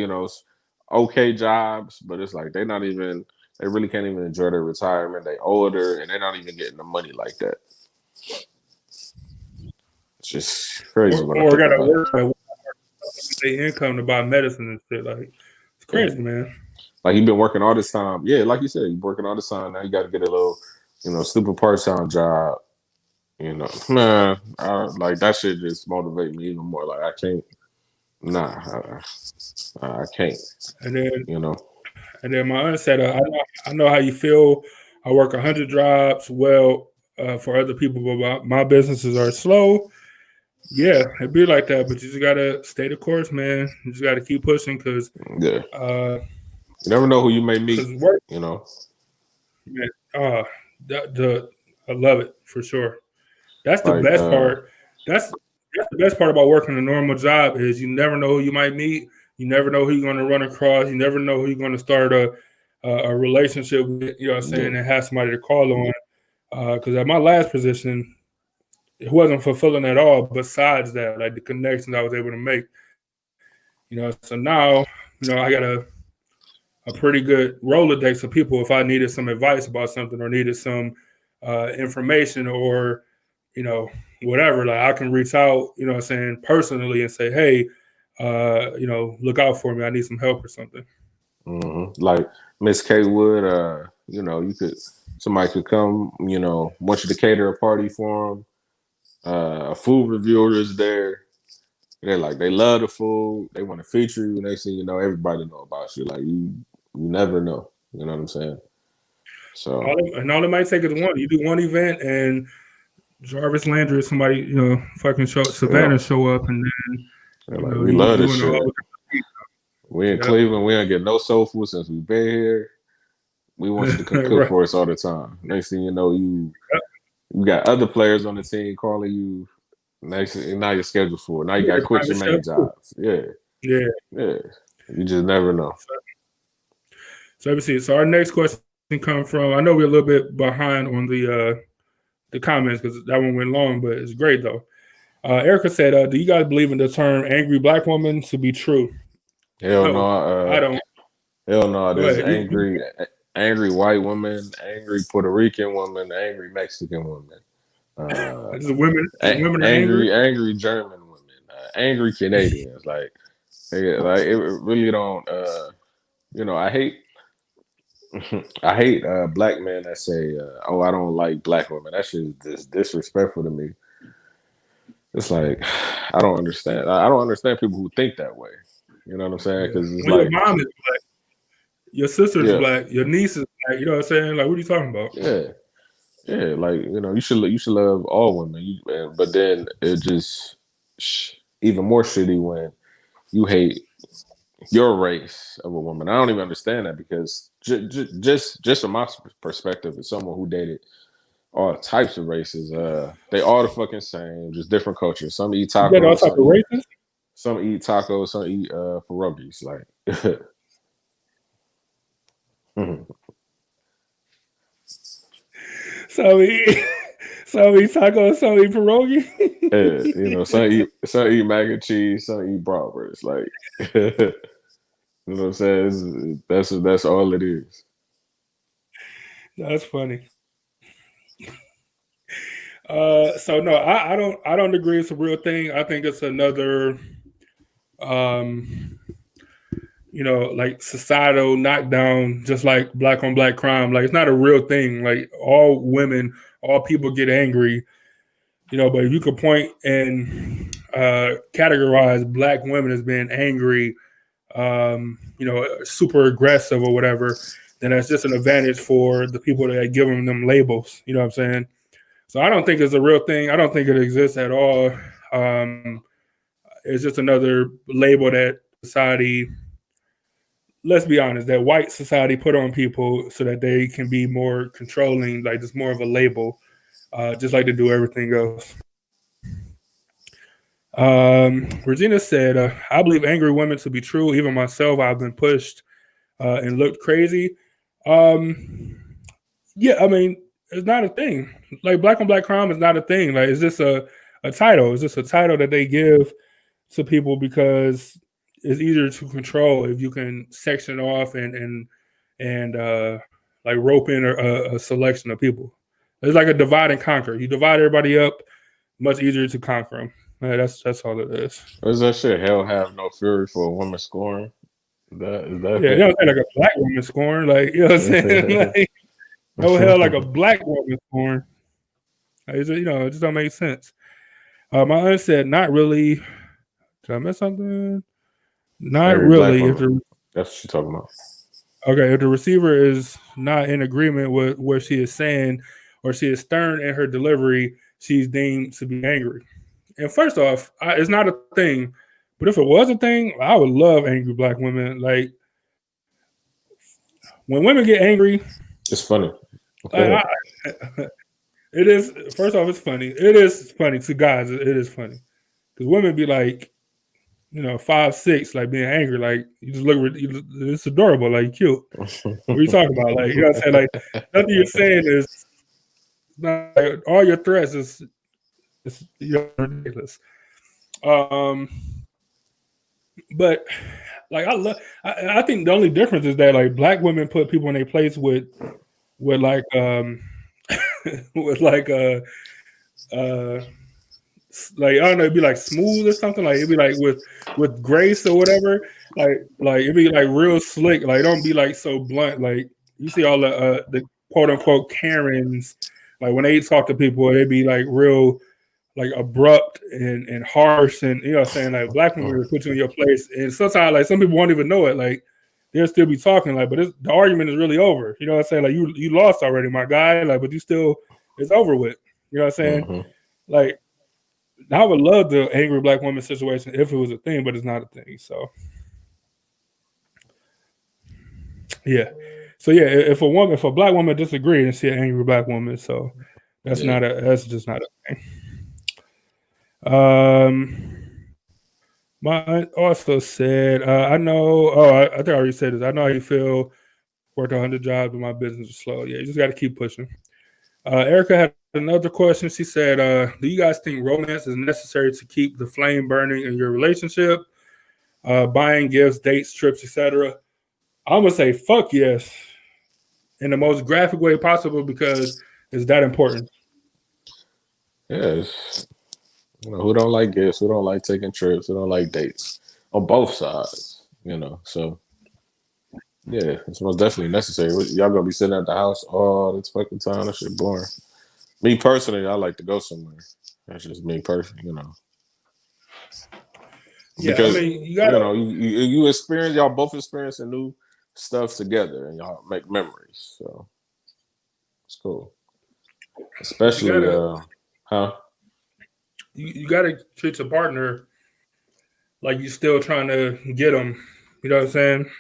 okay jobs, but it's like they really can't even enjoy their retirement. They older, and they're not even getting the money like that. It's just crazy. Or got to work their income to buy medicine and shit. Like, it's crazy, man. Like, you've been working all this time. Yeah, like you said, you're working all this time. Now you got to get a little, stupid part-time job. Man, like that shit just motivate me even more. Like, I can't. Nah, I can't. And then, And then my aunt said, I know how you feel. I work 100 jobs for other people, but my businesses are slow. Yeah, it'd be like that, but you just gotta stay the course, man. You just gotta keep pushing, because you never know who you may meet. Man, I love it for sure. That's the best part. That's the best part about working a normal job, is you never know who you might meet. You never know who you're going to run across. You never know who you're going to start a relationship with, you know what I'm saying, and have somebody to call on. Because at my last position, it wasn't fulfilling at all. Besides that, like the connections I was able to make, So now, I got a pretty good Rolodex of people. If I needed some advice about something or needed some information or, whatever, like I can reach out, personally and say, hey, look out for me. I need some help or something. Mm-hmm. Like Miss K Wood, somebody could come, want you to cater a party for them. A food reviewer is there. They love the food. They want to feature you. And they say, everybody know about you. Like, you never know. You know what I'm saying? So, all it might take is one. You do one event and Jarvis Landry or somebody, fucking Savannah show up, and then we love this shit. We in Cleveland. We don't get no soul food since we've been here. We want you to come cook for us all the time. Next thing you know, you got other players on the team calling you, Next, now you're scheduled for it. Now you got to quit your main private chef. jobs. Yeah, Yeah. yeah. You just never know. So let me see. So our next question comes from. I know we're a little bit behind on the comments because that one went long, but it's great though. Erica said, "Do you guys believe in the term angry black woman to be true?" Hell no. I don't. Hell no. There's ahead. angry white woman, angry Puerto Rican woman, angry Mexican woman. Women are angry. Angry German women, angry Canadians. Like it really don't. I hate. I hate black men that say, "Oh, I don't like black women." That shit is just disrespectful to me. It's like I don't understand. I don't understand people who think that way. You know what I'm saying? Because it's when like your mom is black, your sister's black, your niece is black. You know what I'm saying? Like, what are you talking about? Yeah. Like you should love all women. But then it just even more shitty when you hate your race of a woman. I don't even understand that because just from my perspective, as someone who dated all types of races, they all the fucking same, just different cultures. Some eat tacos, all types of races. Some eat tacos, some eat pierogies. Like, some eat tacos, some eat pierogi. Some eat mac and cheese, some eat bratwurst. Like, you know what I'm saying? That's all it is. That's funny. So no, I don't agree it's a real thing. I think it's another like societal knockdown, just like black on black crime. Like, it's not a real thing. Like, all women, all people get angry, but if you could point and categorize black women as being angry, super aggressive or whatever, then that's just an advantage for the people that give them labels. You know what I'm saying? So I don't think it's a real thing. I don't think it exists at all. It's just another label that society, let's be honest, that white society put on people so that they can be more controlling, like just more of a label, just like they do everything else. Regina said, I believe angry women to be true. Even myself, I've been pushed and looked crazy. Yeah, I mean, it's not a thing. Like, black on black crime is not a thing. Like, it's just a title. It's just a title that they give to people because it's easier to control if you can section off and like rope in a selection of people. It's like a divide and conquer. You divide everybody up, much easier to conquer them. That's all it is. Is that shit? Hell have no fury for a woman scoring. Is that yeah, you know what I'm saying? Like a black woman scoring. Like, you know what I'm saying? Like, no hell like a black woman scoring. It just don't make sense. My aunt said, not really. Did I miss something? Not really. That's what she's talking about. Okay, if the receiver is not in agreement with what she is saying, or she is stern in her delivery, she's deemed to be angry. And first off, it's not a thing. But if it was a thing, I would love angry black women. Like, when women get angry, it's funny. It is. First off, it's funny. It is funny to guys. It is funny because women be like, 5'6", like being angry. Like, you just look. It's adorable. Like, cute. What are you talking about? Like, you know what I'm saying? Like, nothing you're saying is not, like, all your threats is ridiculous. But like, I think the only difference is that, like, black women put people in their place with like with like like, I don't know, it'd be like smooth or something. Like, it'd be like with grace or whatever. Like it'd be like real slick. Like, don't be like so blunt. Like, you see all the quote unquote Karens, like, when they talk to people, they'd be like real, like, abrupt and harsh, and you know what I'm saying? Like, black women will put you in your place, and sometimes, like, some people won't even know it. Like, they'll still be talking, like, but the argument is really over. You know what I'm saying? Like, you lost already, my guy. Like, but you still, it's over with. You know what I'm saying? Mm-hmm. Like, I would love the angry black woman situation if it was a thing, but it's not a thing. So, yeah. So yeah, if a black woman disagrees, and see an angry black woman, so that's just not a thing. My aunt also said, I know. Oh, I think I already said this. I know how you feel. Worked 100 jobs, but my business is slow. Yeah, you just got to keep pushing. Erica had another question. She said, "Do you guys think romance is necessary to keep the flame burning in your relationship? Buying gifts, dates, trips, etc." I'm gonna say, "Fuck yes," in the most graphic way possible because it's that important. Yes. Who don't like gifts? Who don't like taking trips? Who don't like dates? On both sides, So yeah, it's most definitely necessary. Y'all gonna be sitting at the house all this fucking time. That shit boring. Me personally, I like to go somewhere. That's just me personally, Yeah, I because mean, you gotta. you experience y'all both experiencing new stuff together, and y'all make memories. So it's cool. But you Especially, gotta. huh? You gotta treat your partner like you're still trying to get them. You know what I'm saying?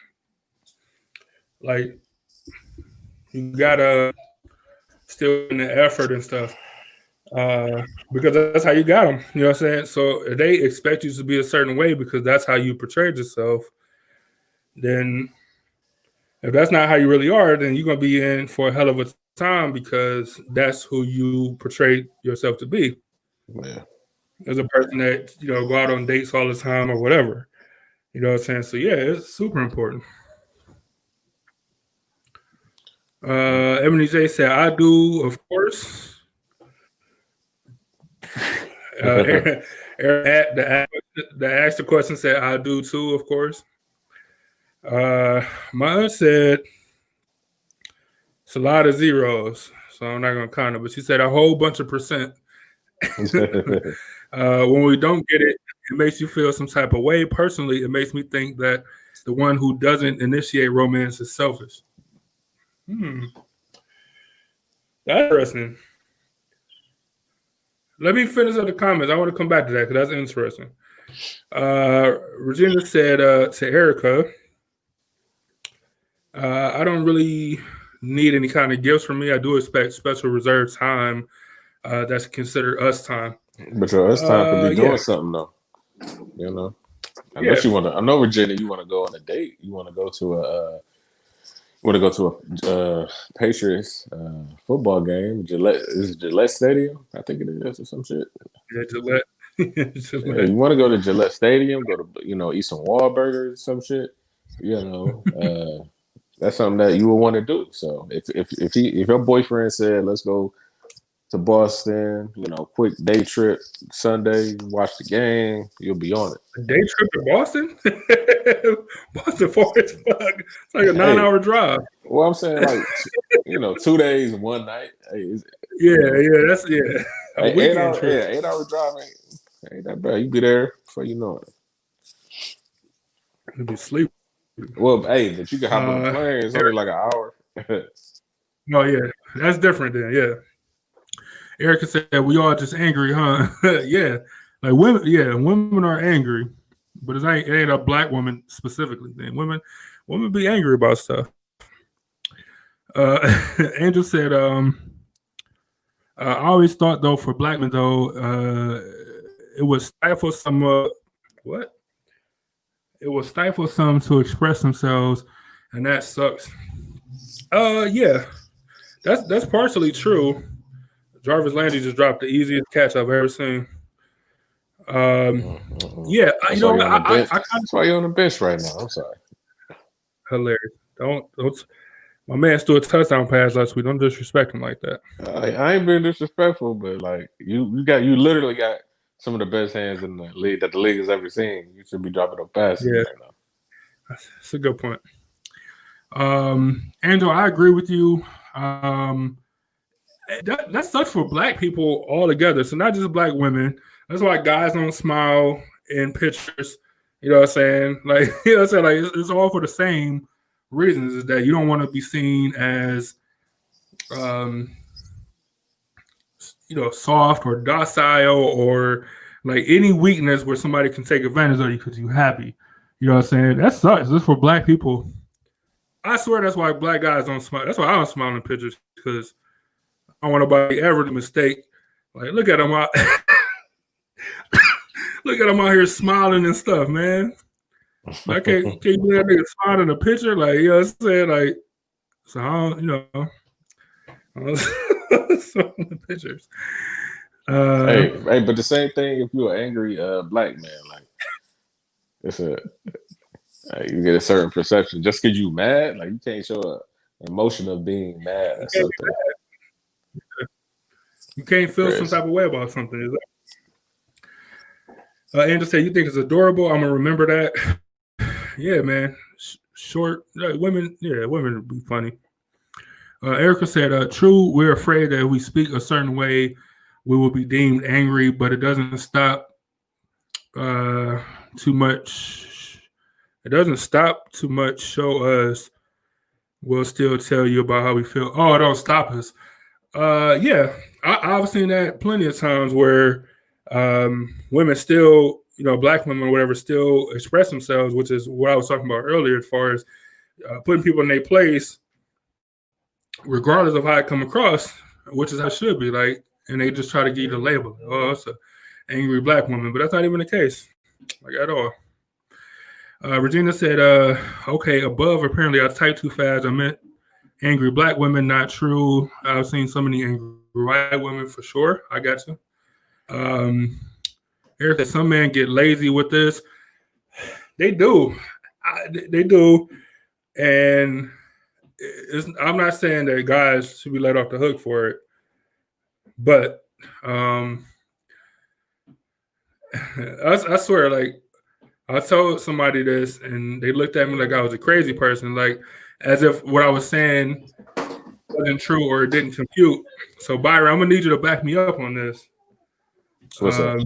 Like you gotta still in the effort and stuff. Because that's how you got them. You know what I'm saying? So if they expect you to be a certain way because that's how you portrayed yourself, then if that's not how you really are, then you're gonna be in for a hell of a time because that's who you portrayed yourself to be Yeah. as a person that go out on dates all the time or whatever. You know what I'm saying? So yeah, it's super important. Ebony J said, "I do, of course." Aaron, the asked the question said, "I do too, of course." My aunt said it's a lot of zeros, so I'm not gonna count it. But she said a whole bunch of percent. When we don't get it, it makes you feel some type of way. Personally, it makes me think that the one who doesn't initiate romance is selfish. That's interesting. Let me finish up the comments. I want to come back to that because that's interesting. Regina said to Erica, I don't really need any kind of gifts from me. I do expect special reserved time that's considered us time. But it's time to be doing something though. Unless you want to. I know, Virginia, you want to go on a date. You want to go to a Patriots football game. Gillette Stadium? I think it is, or some shit. Yeah, Gillette. Yeah, you want to go to Gillette Stadium? Go to eat some Wahlburgers, some shit. That's something that you would want to do. So if your boyfriend said, "Let's go to Boston, quick day trip Sunday, watch the game," you'll be on it. A day trip to Boston? Boston far as fuck. It's like a 9-hour drive. Well, I'm saying 2 days, 1 night. That's a weekend trip. 8-hour drive ain't that bad. You be there before you know it. You'll be sleeping. Well, but you can hop on the plane. It's only like an hour. Oh yeah, that's different then. Yeah. Erica said, "We all just angry, huh?" Yeah, like women. Yeah, women are angry, but it ain't a black woman specifically. Then women be angry about stuff. Angel said, "I always thought though for black men though, it would stifle some what? It will stifle some to express themselves, and that sucks." Yeah, that's partially true. Jarvis Landry just dropped the easiest catch I've ever seen. Yeah, that's why you're on the bench right now. I'm sorry. Hilarious. Don't. My man threw a touchdown pass last week. Don't disrespect him like that. I ain't being disrespectful, but like you literally got some of the best hands in the league that the league has ever seen. You should be dropping a pass right now. That's a good point. Angel, I agree with you. That sucks for black people altogether. So not just black women. That's why guys don't smile in pictures. You know what I'm saying? Like, you know what I'm saying? Like, it's all for the same reasons. Is that you don't want to be seen as, soft or docile or like any weakness where somebody can take advantage of you because you're happy. You know what I'm saying? That sucks. This for black people. I swear that's why black guys don't smile. That's why I don't smile in pictures because I don't want nobody ever to mistake. Like, look at him. Look at him out here smiling and stuff, man. I can't do that nigga smile in a picture, like, you know what I'm saying? Like, so I don't, you know, I don't so the pictures. Hey, but the same thing if you're an angry black man, like it's you get a certain perception just because you mad, like you can't show an emotion of being mad at something. You can't feel some type of way about something. Is that? Angel said, "You think it's adorable? I'm gonna remember that." Yeah, man. Short women. Yeah, women would be funny. Erica said, "True. We're afraid that if we speak a certain way, we will be deemed angry, but it doesn't stop too much. It doesn't stop too much. Show us. We'll still tell you about how we feel. Oh, it don't stop us. Yeah, I've seen that plenty of times where women still, you know, black women or whatever, still express themselves, which is what I was talking about earlier, as far as putting people in their place, regardless of how it come across, which is how it should be. Like, and they just try to give you the label. Oh, it's an angry black woman, but that's not even the case, like at all. Regina said, okay, above, apparently I typed too fast. I meant angry black women, not true. I've seen so many angry white women for sure. I got you. Eric said, some men get lazy with this. They do. They do. And I'm not saying that guys should be let off the hook for it. But I swear, like, I told somebody this, and they looked at me like I was a crazy person, like as if what I was saying wasn't true or it didn't compute. So, Byron, I'm gonna need you to back me up on this. What's up?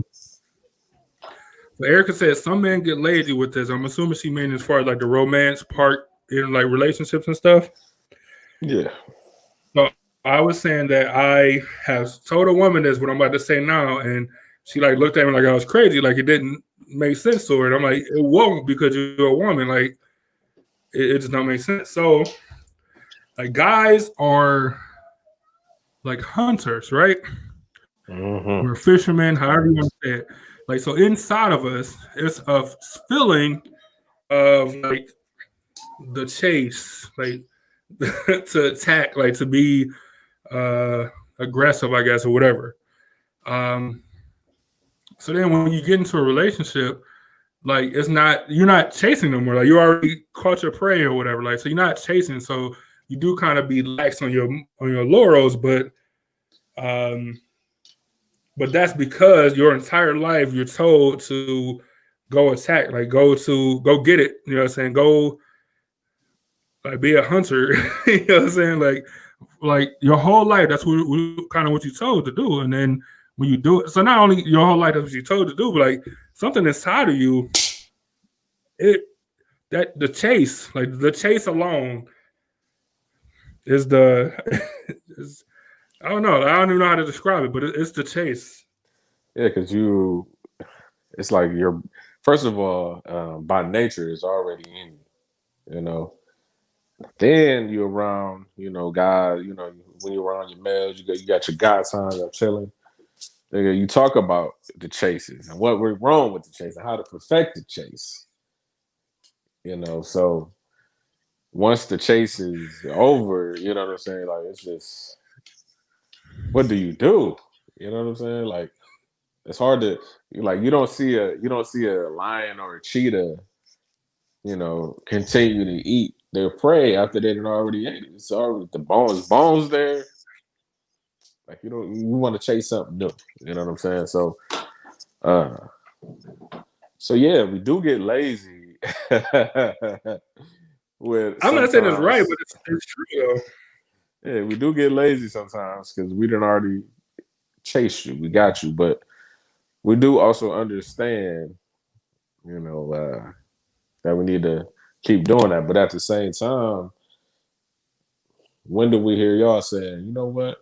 So Erica said some men get lazy with this. I'm assuming she meant as far as like the romance part in like relationships and stuff. Yeah. So I was saying that I have told a woman this, what I'm about to say now, and she like looked at me like I was crazy, like it didn't make sense to her. And I'm like, it won't, because you're a woman. Like it just don't make sense. So like guys are like hunters, right? Mm-hmm. We're fishermen, however you want to say it. Like, so inside of us, it's a feeling of like the chase, like to attack, like to be aggressive, I guess, or whatever. So then when you get into a relationship, like you're not chasing no more. Like you already caught your prey or whatever. Like, so you're not chasing. So you do kind of be lax on your laurels, but that's because your entire life you're told to go attack, like go get it. You know what I'm saying? Go like be a hunter. You know what I'm saying? Like your whole life, that's what you're told to do. And then when you do it, so not only your whole life that's what you're told to do, but like something inside of you, the chase alone is I don't know. I don't even know how to describe it, but it's the chase. Yeah, because it's like you're, first of all, by nature, is already in you, you know. Then you're around, you know, guys, you know, when you're around your males, you got your guy times up chilling. You talk about the chases and what went wrong with the chase and how to perfect the chase. You know, so once the chase is over, you know what I'm saying? Like, it's just, what do? You know what I'm saying? Like, it's hard to, like, you don't see a lion or a cheetah, you know, continue to eat their prey after they already ate it. It's already the bones there. Like, you want to chase something new. You know what I'm saying? So yeah, we do get lazy. I'm not saying it's right, but it's true though. Yeah, we do get lazy sometimes because we didn't already chase you. We got you, but we do also understand, you know, that we need to keep doing that. But at the same time, when do we hear y'all saying, you know what?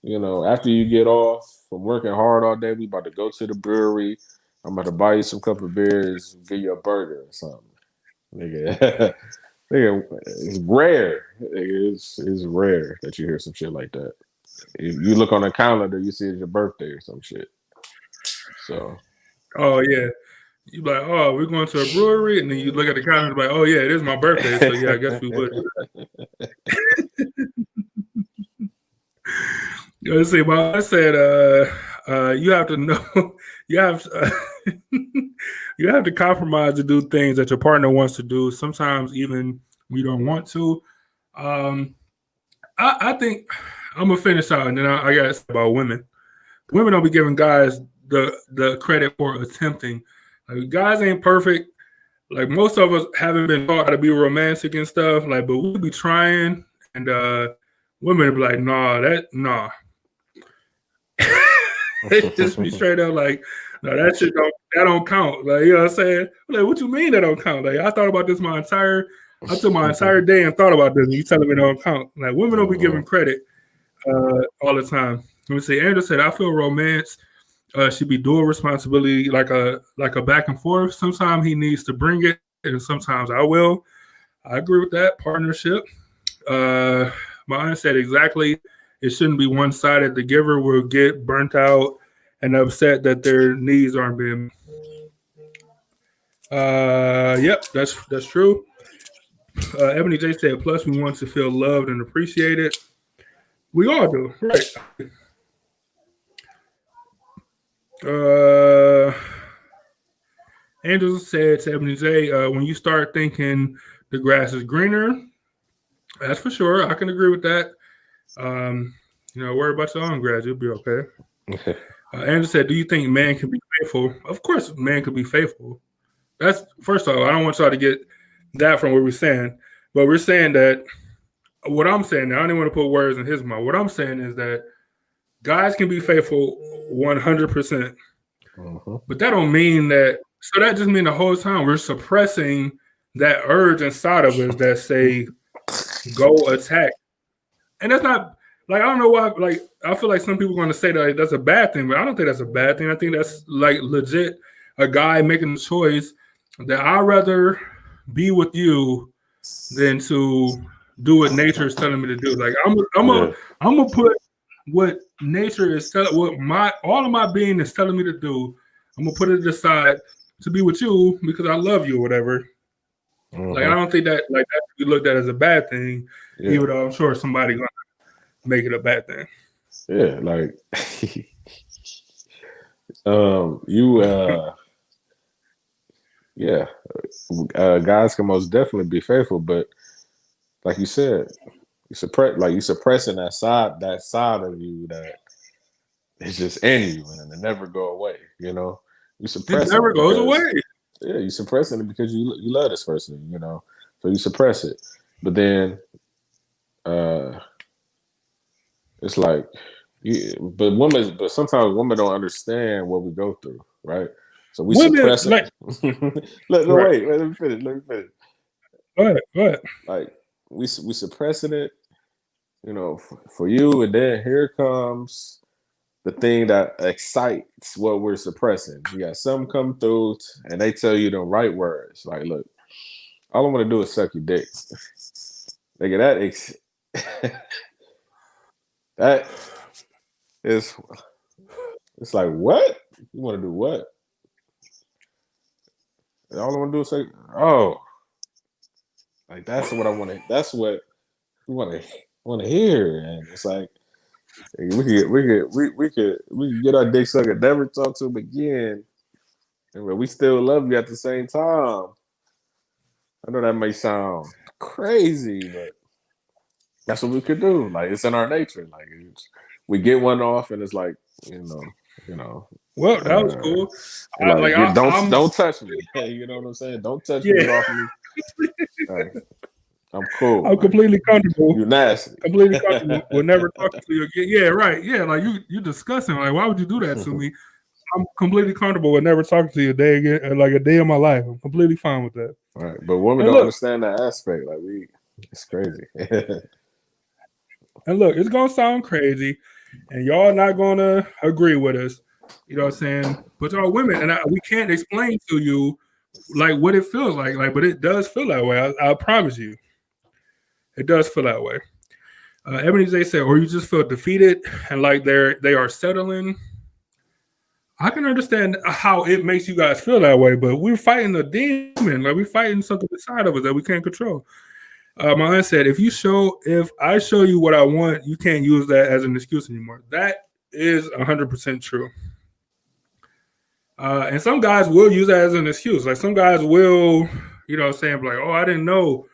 You know, after you get off from working hard all day, we about to go to the brewery. I'm about to buy you some cup of beers, give you a burger or something. Nigga, it's rare. It's rare that you hear some shit like that. If you look on the calendar, you see it's your birthday or some shit. So, Oh yeah. You like, oh, we're going to a brewery, and then you look at the calendar, like, oh yeah, it is my birthday, so yeah, I guess we would. Let's see. Well, I said, you have to know, you have, you have to compromise to do things that your partner wants to do. Sometimes even we don't want to. I think I'm gonna finish out, and then I got to say about women. Women don't be giving guys the credit for attempting. Like, guys ain't perfect. Like, most of us haven't been taught how to be romantic and stuff. Like, but we be trying, and women be like, nah. They just be straight up like, no, that don't count. Like, you know what I'm saying? I'm like, what you mean that don't count? Like, I thought about this I took my entire day and thought about this, and you telling me that don't count. Like, women don't be giving credit all the time. Let me see. Andrew said, I feel romance should be dual responsibility, like a back and forth. Sometimes he needs to bring it, and sometimes I will. I agree with that partnership. Mine said exactly. It shouldn't be one-sided. The giver will get burnt out and upset that their needs aren't being. Yep, that's true. Ebony J said, plus we want to feel loved and appreciated. We all do, right? Angela said to Ebony J, when you start thinking the grass is greener, that's for sure. I can agree with that. Worry about your own grass, you'll be okay. Angela said, do you think man can be faithful? Of course, man can be faithful. That's, first of all, I don't want y'all to get that from what we're saying, but we're saying that what I'm saying, I don't even want to put words in his mouth. What I'm saying is that guys can be faithful 100%, but that don't mean that. So that just means the whole time we're suppressing that urge inside of us that say, go attack. And that's not, like, I don't know why, like, I feel like some people are going to say that that's a bad thing, but I don't think that's a bad thing. I think that's, like, legit a guy making the choice that I'd rather be with you than to do what nature is telling me to do. Like, I'm gonna put what nature is telling, all of my being is telling me to do. I'm gonna put it aside to be with you because I love you or whatever. Like, I don't think that that should be looked at as a bad thing, even though I'm sure somebody gonna make it a bad thing. Yeah, like guys can most definitely be faithful, but like you said, you suppressing that side of you that is just in you and it never go away. You know, you suppress it never goes away. Yeah, you suppressing it because you love this person. You know, so you suppress it, but then it's like, but sometimes women don't understand what we go through, right? So we suppress it. Like, let me finish. Go ahead. Like, we suppressing it, you know, for you, and then here comes the thing that excites what we're suppressing. You got some come through and they tell you the right words. Like, look, all I want to do is suck your dick. Nigga, that is, it's like, what? You want to do what? All I want to do is say, oh, like, that's what I want to. That's what we want to hear, and it's like, we could get our dick sucked and never talk to him again, and we still love you at the same time. I know that may sound crazy, but that's what we could do. Like, it's in our nature. Like, we get one off, and it's like, you know. Well, that was cool. Like, don't touch me. You know what I'm saying? Don't touch me off me. Right. I'm cool. I'm completely comfortable. You nasty. Completely comfortable. We'll never talk to you again. Yeah, right. Yeah, like you disgusting. Like, why would you do that to me? I'm completely comfortable with never talking to you a day again, like a day of my life. I'm completely fine with that. All right, but women don't understand that aspect. Like, it's crazy. And look, it's gonna sound crazy, and y'all not gonna agree with us. You know what I'm saying? But y'all women, and we can't explain to you like what it feels like. Like, but it does feel that way. I promise you, it does feel that way. Ebony J said, or you just feel defeated and like they are settling. I can understand how it makes you guys feel that way, but we're fighting a demon. Like we're fighting something inside of us that we can't control. My aunt said, if I show you what I want, you can't use that as an excuse anymore. That is 100% true. And some guys will use that as an excuse. Like some guys will, saying like, oh, I didn't know.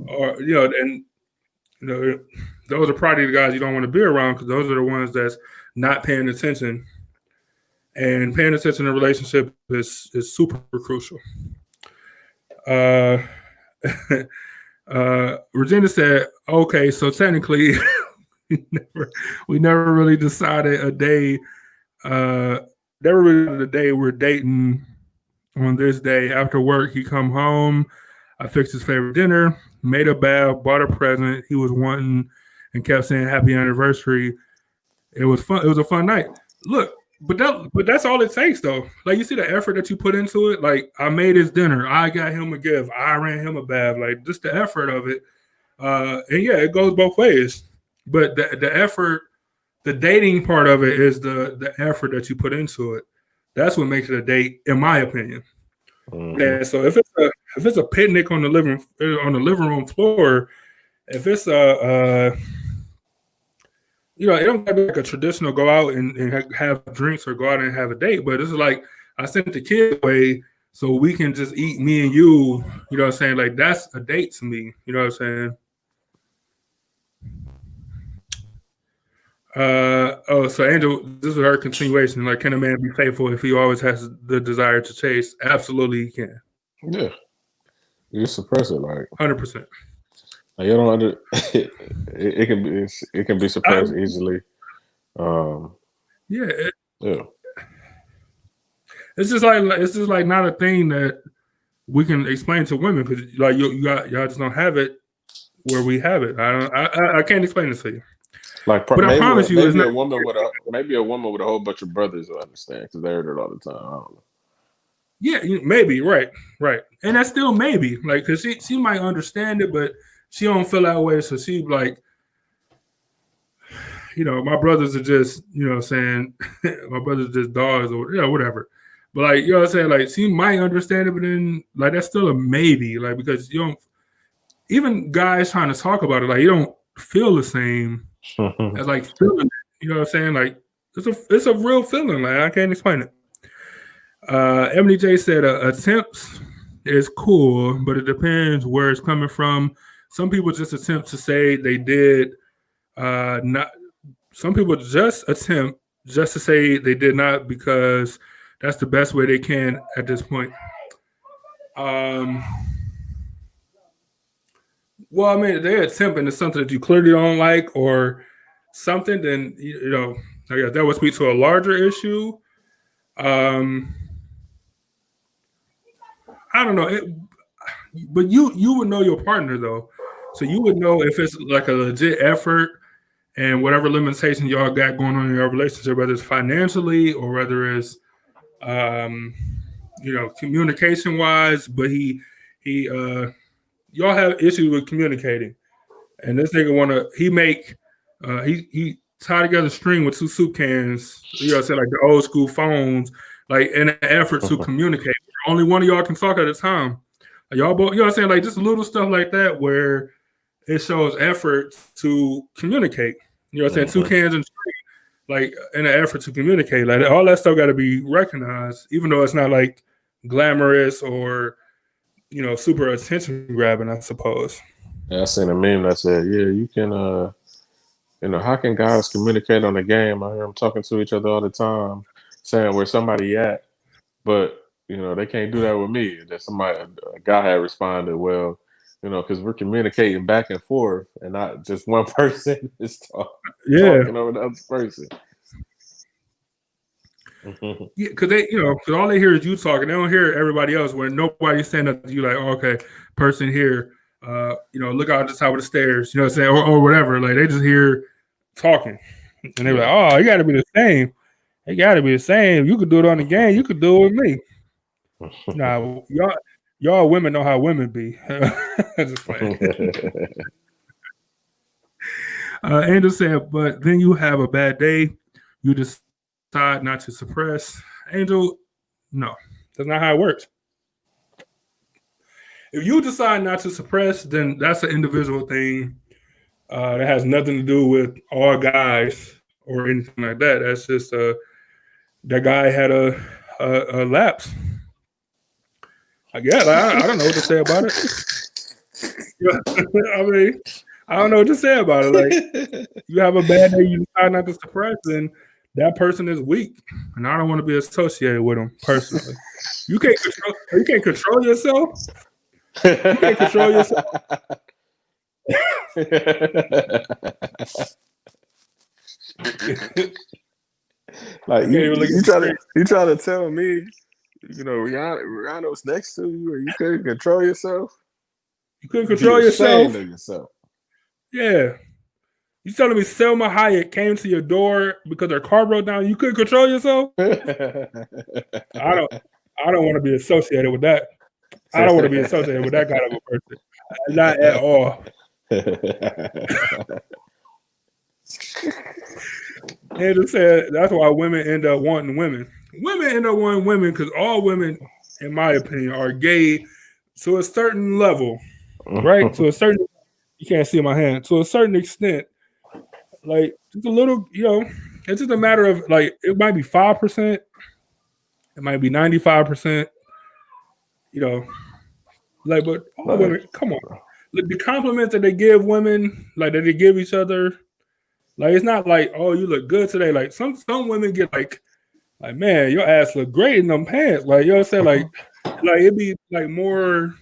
Or, and, those are probably the guys you don't want to be around because those are the ones that's not paying attention. And paying attention in a relationship is super crucial. Regina said, okay, so technically we never really decided a day. Never really decided a day we're dating on this day. After work, he come home. I fixed his favorite dinner, made a bath, bought a present he was wanting, and kept saying happy anniversary. It was fun. It was a fun night. Look, but that's all it takes though. Like you see the effort that you put into it. Like I made his dinner, I got him a gift, I ran him a bath. Like just the effort of it. And yeah, it goes both ways. But the effort, the dating part of it is the effort that you put into it. That's what makes it a date, in my opinion. Mm-hmm. And so if it's a picnic on the living room floor, if it's it don't have to be like a traditional go out and have drinks or go out and have a date, but it's like I sent the kid away so we can just eat, me and you, you know what I'm saying? Like that's a date to me, you know what I'm saying? So Angel, this is her continuation. Like, can a man be faithful if he always has the desire to chase? Absolutely, he can. Yeah, you suppress it, like 100%. Like, you don't it can be suppressed easily. Yeah. Yeah. It's just like not a thing that we can explain to women because like y'all just don't have it where we have it. I can't explain this to you. Like, but I promise you, maybe a woman with a whole bunch of brothers will understand because they heard it all the time. I don't know. Yeah, maybe right, and that's still maybe like because she might understand it, but she don't feel that way. So she like, my brothers are just, what I'm saying, my brothers are just dogs or whatever. But like, you know what I'm saying, like she might understand it, but then like that's still a maybe, like because you don't. Even guys trying to talk about it, like you don't feel the same. As like feeling it, you know what I'm saying? Like it's a real feeling. Like I can't explain it. Emily J said attempts is cool, but it depends where it's coming from. Some people just attempt to say they did not. Some people just attempt just to say they did not because that's the best way they can at this point. Well, I mean, they're attempting to something that you clearly don't like or something, then, I guess that would speak to a larger issue. I don't know. But you would know your partner, though. So you would know if it's like a legit effort and whatever limitations y'all got going on in your relationship, whether it's financially or whether it's, communication-wise, but y'all have issues with communicating, and this nigga he tied together a string with two soup cans, like the old school phones, like in an effort to communicate. Only one of y'all can talk at a time. Like, y'all both, like just little stuff like that where it shows effort to communicate. You know what I'm saying? 2 cans and string, like in an effort to communicate. Like all that stuff got to be recognized, even though it's not like glamorous or super attention grabbing, I suppose. Yeah, I seen a meme that said, yeah, you can, how can guys communicate on the game? I hear them talking to each other all the time, saying where somebody at, but, they can't do that with me. That a guy had responded, well, because we're communicating back and forth and not just one person is talking over the other person. Yeah, because because all they hear is you talking. They don't hear everybody else. Where nobody's saying up to you, like, oh, okay, person here, look out the top of the stairs. You know what I'm saying, or whatever. Like they just hear talking, and they're like, oh, you got to be the same. It got to be the same. You could do it on the game. You could do it with me. Nah, y'all women know how women be. Just playing. Angel said, but then you have a bad day. You decide not to suppress Angel, no, that's not how it works. If you decide not to suppress, then that's an individual thing. That has nothing to do with all guys or anything like that. That's just that guy had a lapse. I guess I don't know what to say about it. I mean, I don't know what to say about it. Like, you have a bad day, you decide not to suppress, then that person is weak, and I don't want to be associated with them personally. You can't control yourself. You can't control yourself. Like you try to tell me, Rihanna's next to you, and you couldn't control yourself. You couldn't control yourself. Yourself. Yeah. You telling me Selma Hayek came to your door because her car broke down? You couldn't control yourself? I don't want to be associated with that. I don't want to be associated with that kind of a person. Not at all. Andrew said that's why women end up wanting women. Women end up wanting women because all women, in my opinion, are gay to a certain level, right? To a certain, you can't see my hand. To a certain extent, like just a little, it's just a matter of like it might be 5%, it might be 95%, like, but all women, come on, like, the compliments that they give women, like that they give each other. Like, it's not like, oh, you look good today. Like, some women get like, man, your ass look great in them pants. Like, you know what I'm saying? Like it'd be like more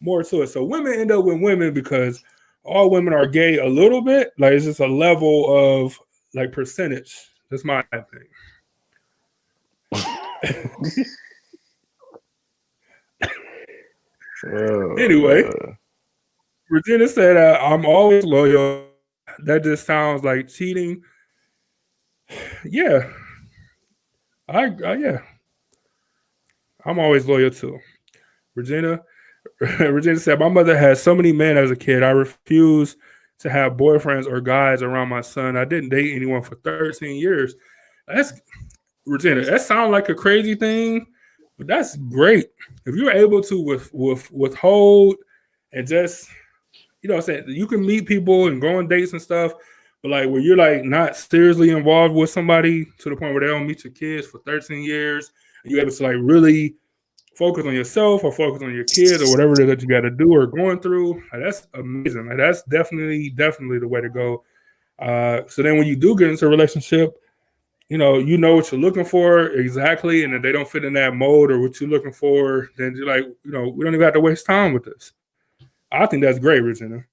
to it. So women end up with women because all women are gay a little bit. Like, it's just a level of like percentage. That's my thing. Anyway, Regina said, I'm always loyal. That just sounds like cheating. Yeah. Yeah. I'm always loyal too. Regina said, my mother had so many men as a kid. I refused to have boyfriends or guys around my son. I didn't date anyone for 13 years. That's Regina. That sounds like a crazy thing, but that's great. If you're able to withhold and just, what I'm saying, you can meet people and go on dates and stuff, but like where you're like not seriously involved with somebody to the point where they don't meet your kids for 13 years, and you're able to like really focus on yourself or focus on your kids or whatever it is that you got to do or going through, like, that's amazing. Like, that's definitely the way to go. So then when you do get into a relationship, you know what you're looking for exactly, and if they don't fit in that mold or what you're looking for, then you're like, we don't even have to waste time with this. I think that's great, Regina.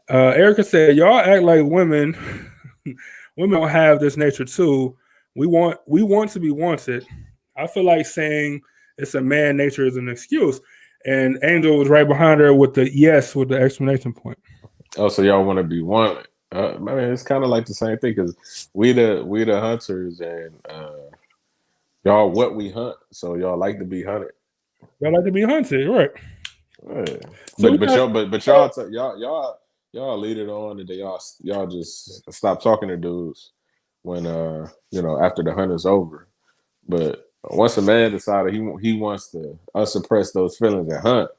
Erica said, y'all act like women don't have this nature too. We want to be wanted. I feel like saying it's a man nature is an excuse. And Angel was right behind her with the yes, with the exclamation point. Oh, so y'all want to be wanted. I mean, it's kind of like the same thing because we the hunters and y'all what we hunt. So y'all like to be hunted. Y'all like to be hunted, right? Right. So y'all lead it on, and then y'all just stop talking to dudes when after the hunt is over. But once a man decided he wants to unsuppress those feelings and hunt,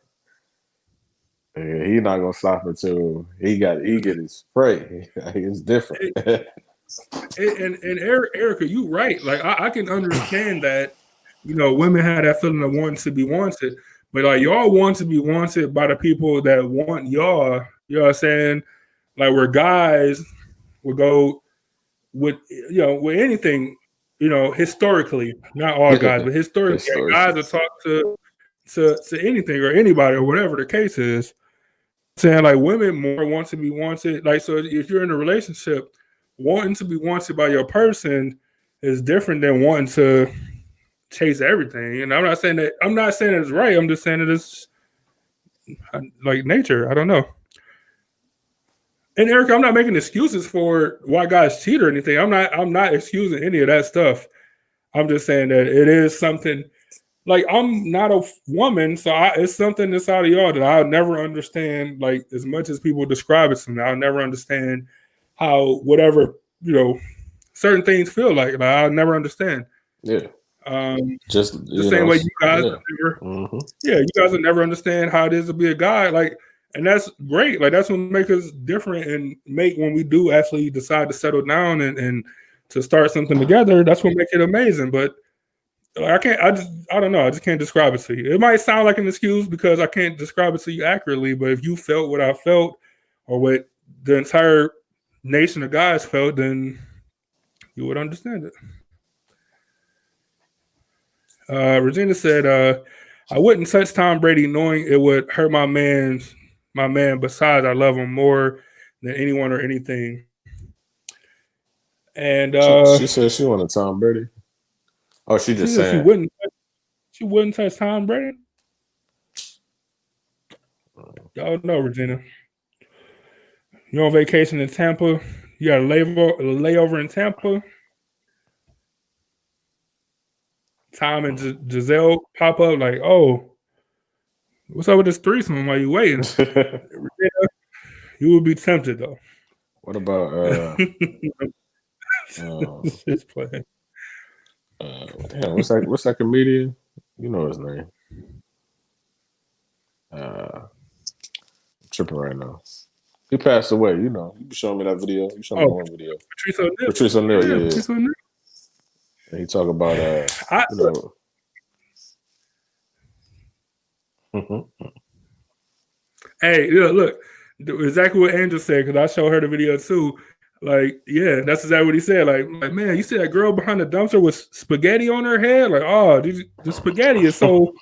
he's not gonna stop until he get his prey. It's different. And Erica, you right. Like I can understand that. Women have that feeling of wanting to be wanted, but like y'all want to be wanted by the people that want y'all. You know what I'm saying? Like where guys would go with with anything. Historically, not all guys, but historically, guys will talk to anything or anybody or whatever the case is. Saying like women more want to be wanted. Like, so if you're in a relationship, wanting to be wanted by your person is different than wanting to chase everything. And I'm not saying that it's right. I'm just saying that it's like nature. I don't know. And Erica, I'm not making excuses for why guys cheat or anything. I'm not excusing any of that stuff. I'm just saying that it is something. Like, I'm not a woman, so it's something inside of y'all that I'll never understand. Like, as much as people describe it to me, I'll never understand how whatever certain things feel like I'll never understand. Yeah. Just The same way you guys never, you guys will never understand how it is to be a guy. Like, and that's great. Like, that's what makes us different and make when we do actually decide to settle down and to start something together, that's what makes it amazing. But I don't know. I just can't describe it to you. It might sound like an excuse because I can't describe it to you accurately, but if you felt what I felt or what the entire nation of guys felt, then you would understand it. Regina said, I wouldn't touch Tom Brady knowing it would hurt my man. Besides, I love him more than anyone or anything. And she said she wanted Tom Brady. Oh, she just said she wouldn't touch Tom Brady. Y'all know, Regina. You're on vacation in Tampa. You got a layover in Tampa. Tom and Giselle pop up like, oh, what's up with this threesome while you waiting? You would be tempted though. What about just playing. Damn, what's that comedian? You know his name. I'm tripping right now. He passed away, you know. You showing me that video. You showed me one video. Patrice O'Neal, yeah. Patrice O'Neal. And he talk about Hey, look, exactly what Angel said, because I showed her the video too. Like, yeah, that's exactly what he said. Like, man, you see that girl behind the dumpster with spaghetti on her head? Like, oh, the spaghetti is so.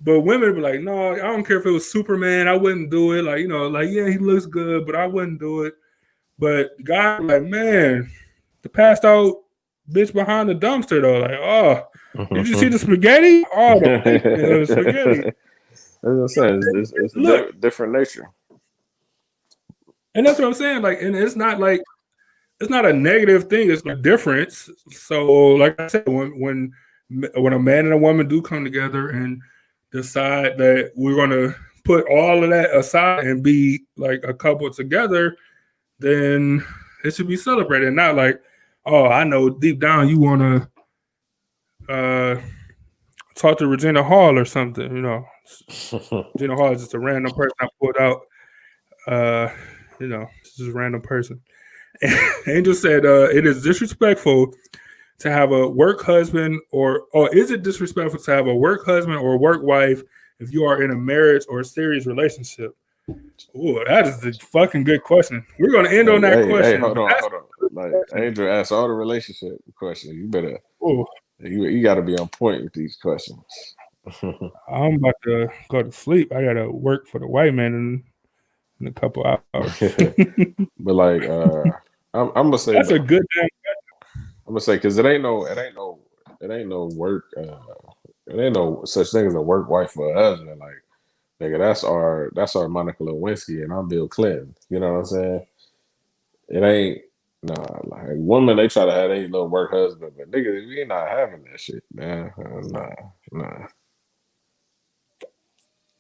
But women be like, no, I don't care if it was Superman, I wouldn't do it. Like, yeah, he looks good, but I wouldn't do it. But guys, like, man, the passed out bitch behind the dumpster though. Like, oh, did you see the spaghetti? Oh, the spaghetti. That's what I'm saying. It's a different nature. And that's what I'm saying. Like, and it's not a negative thing. It's a difference. So, like I said, when a man and a woman do come together and decide that we're going to put all of that aside and be like a couple together, then it should be celebrated. Not like, oh, I know deep down you want to talk to Regina Hall or something. Regina Hall is just a random person I pulled out. It's just a random person. Angel said, it is disrespectful to have a work husband or is it disrespectful to have a work husband or work wife if you are in a marriage or a serious relationship? Ooh, that is a fucking good question. We're going to end on that question. Hey, hold on. Like, Angel asked all the relationship questions. You better, you got to be on point with these questions. I'm about to go to sleep. I got to work for the white man in a couple hours. But like, I'm gonna say that's a good damn. I'm gonna say because it ain't no work. It ain't no such thing as a work wife or a husband. Like, nigga, that's our Monica Lewinsky and I'm Bill Clinton. You know what I'm saying? It ain't like women. They try to have a little work husband, but nigga, we ain't not having that shit, man. Nah.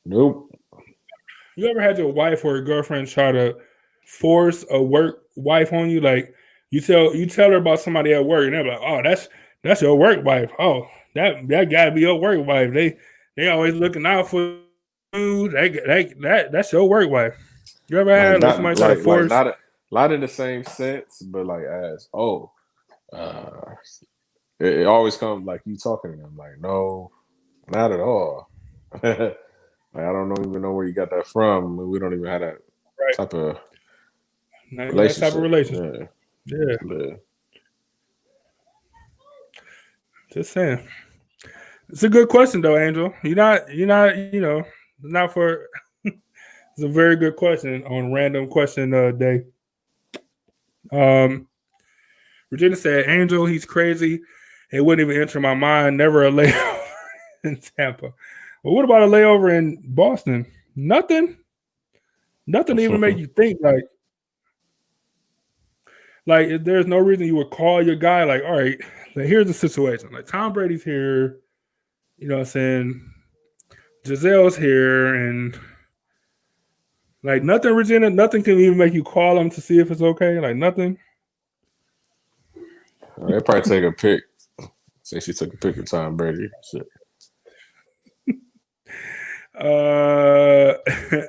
Nope. You ever had your wife or your girlfriend try to force a work wife on you? Like, you tell her about somebody at work, and they're like, "Oh, that's your work wife. Oh, that gotta be your work wife. They always looking out for you. That's your work wife." You ever had somebody try to force? Like not in the same sense, but like it always comes like you talking to them. Like, no, not at all. Like, I don't even know where you got that from. We don't even have that type of relationship. That type of relationship. Yeah. Just saying. It's a good question though, Angel. You're not, not for it's a very good question on random question day. Regina said, Angel, he's crazy. It wouldn't even enter my mind. Never a layover in Tampa. Well, what about a layover in Boston? Nothing to even make you think like there's no reason you would call your guy like, all right, like, here's the situation. Like, Tom Brady's here, you know what I'm saying? Giselle's here, and like nothing, Regina, nothing can even make you call him to see if it's okay. Like, nothing. They probably take a pic. Say she took a pic of Tom Brady. Shit.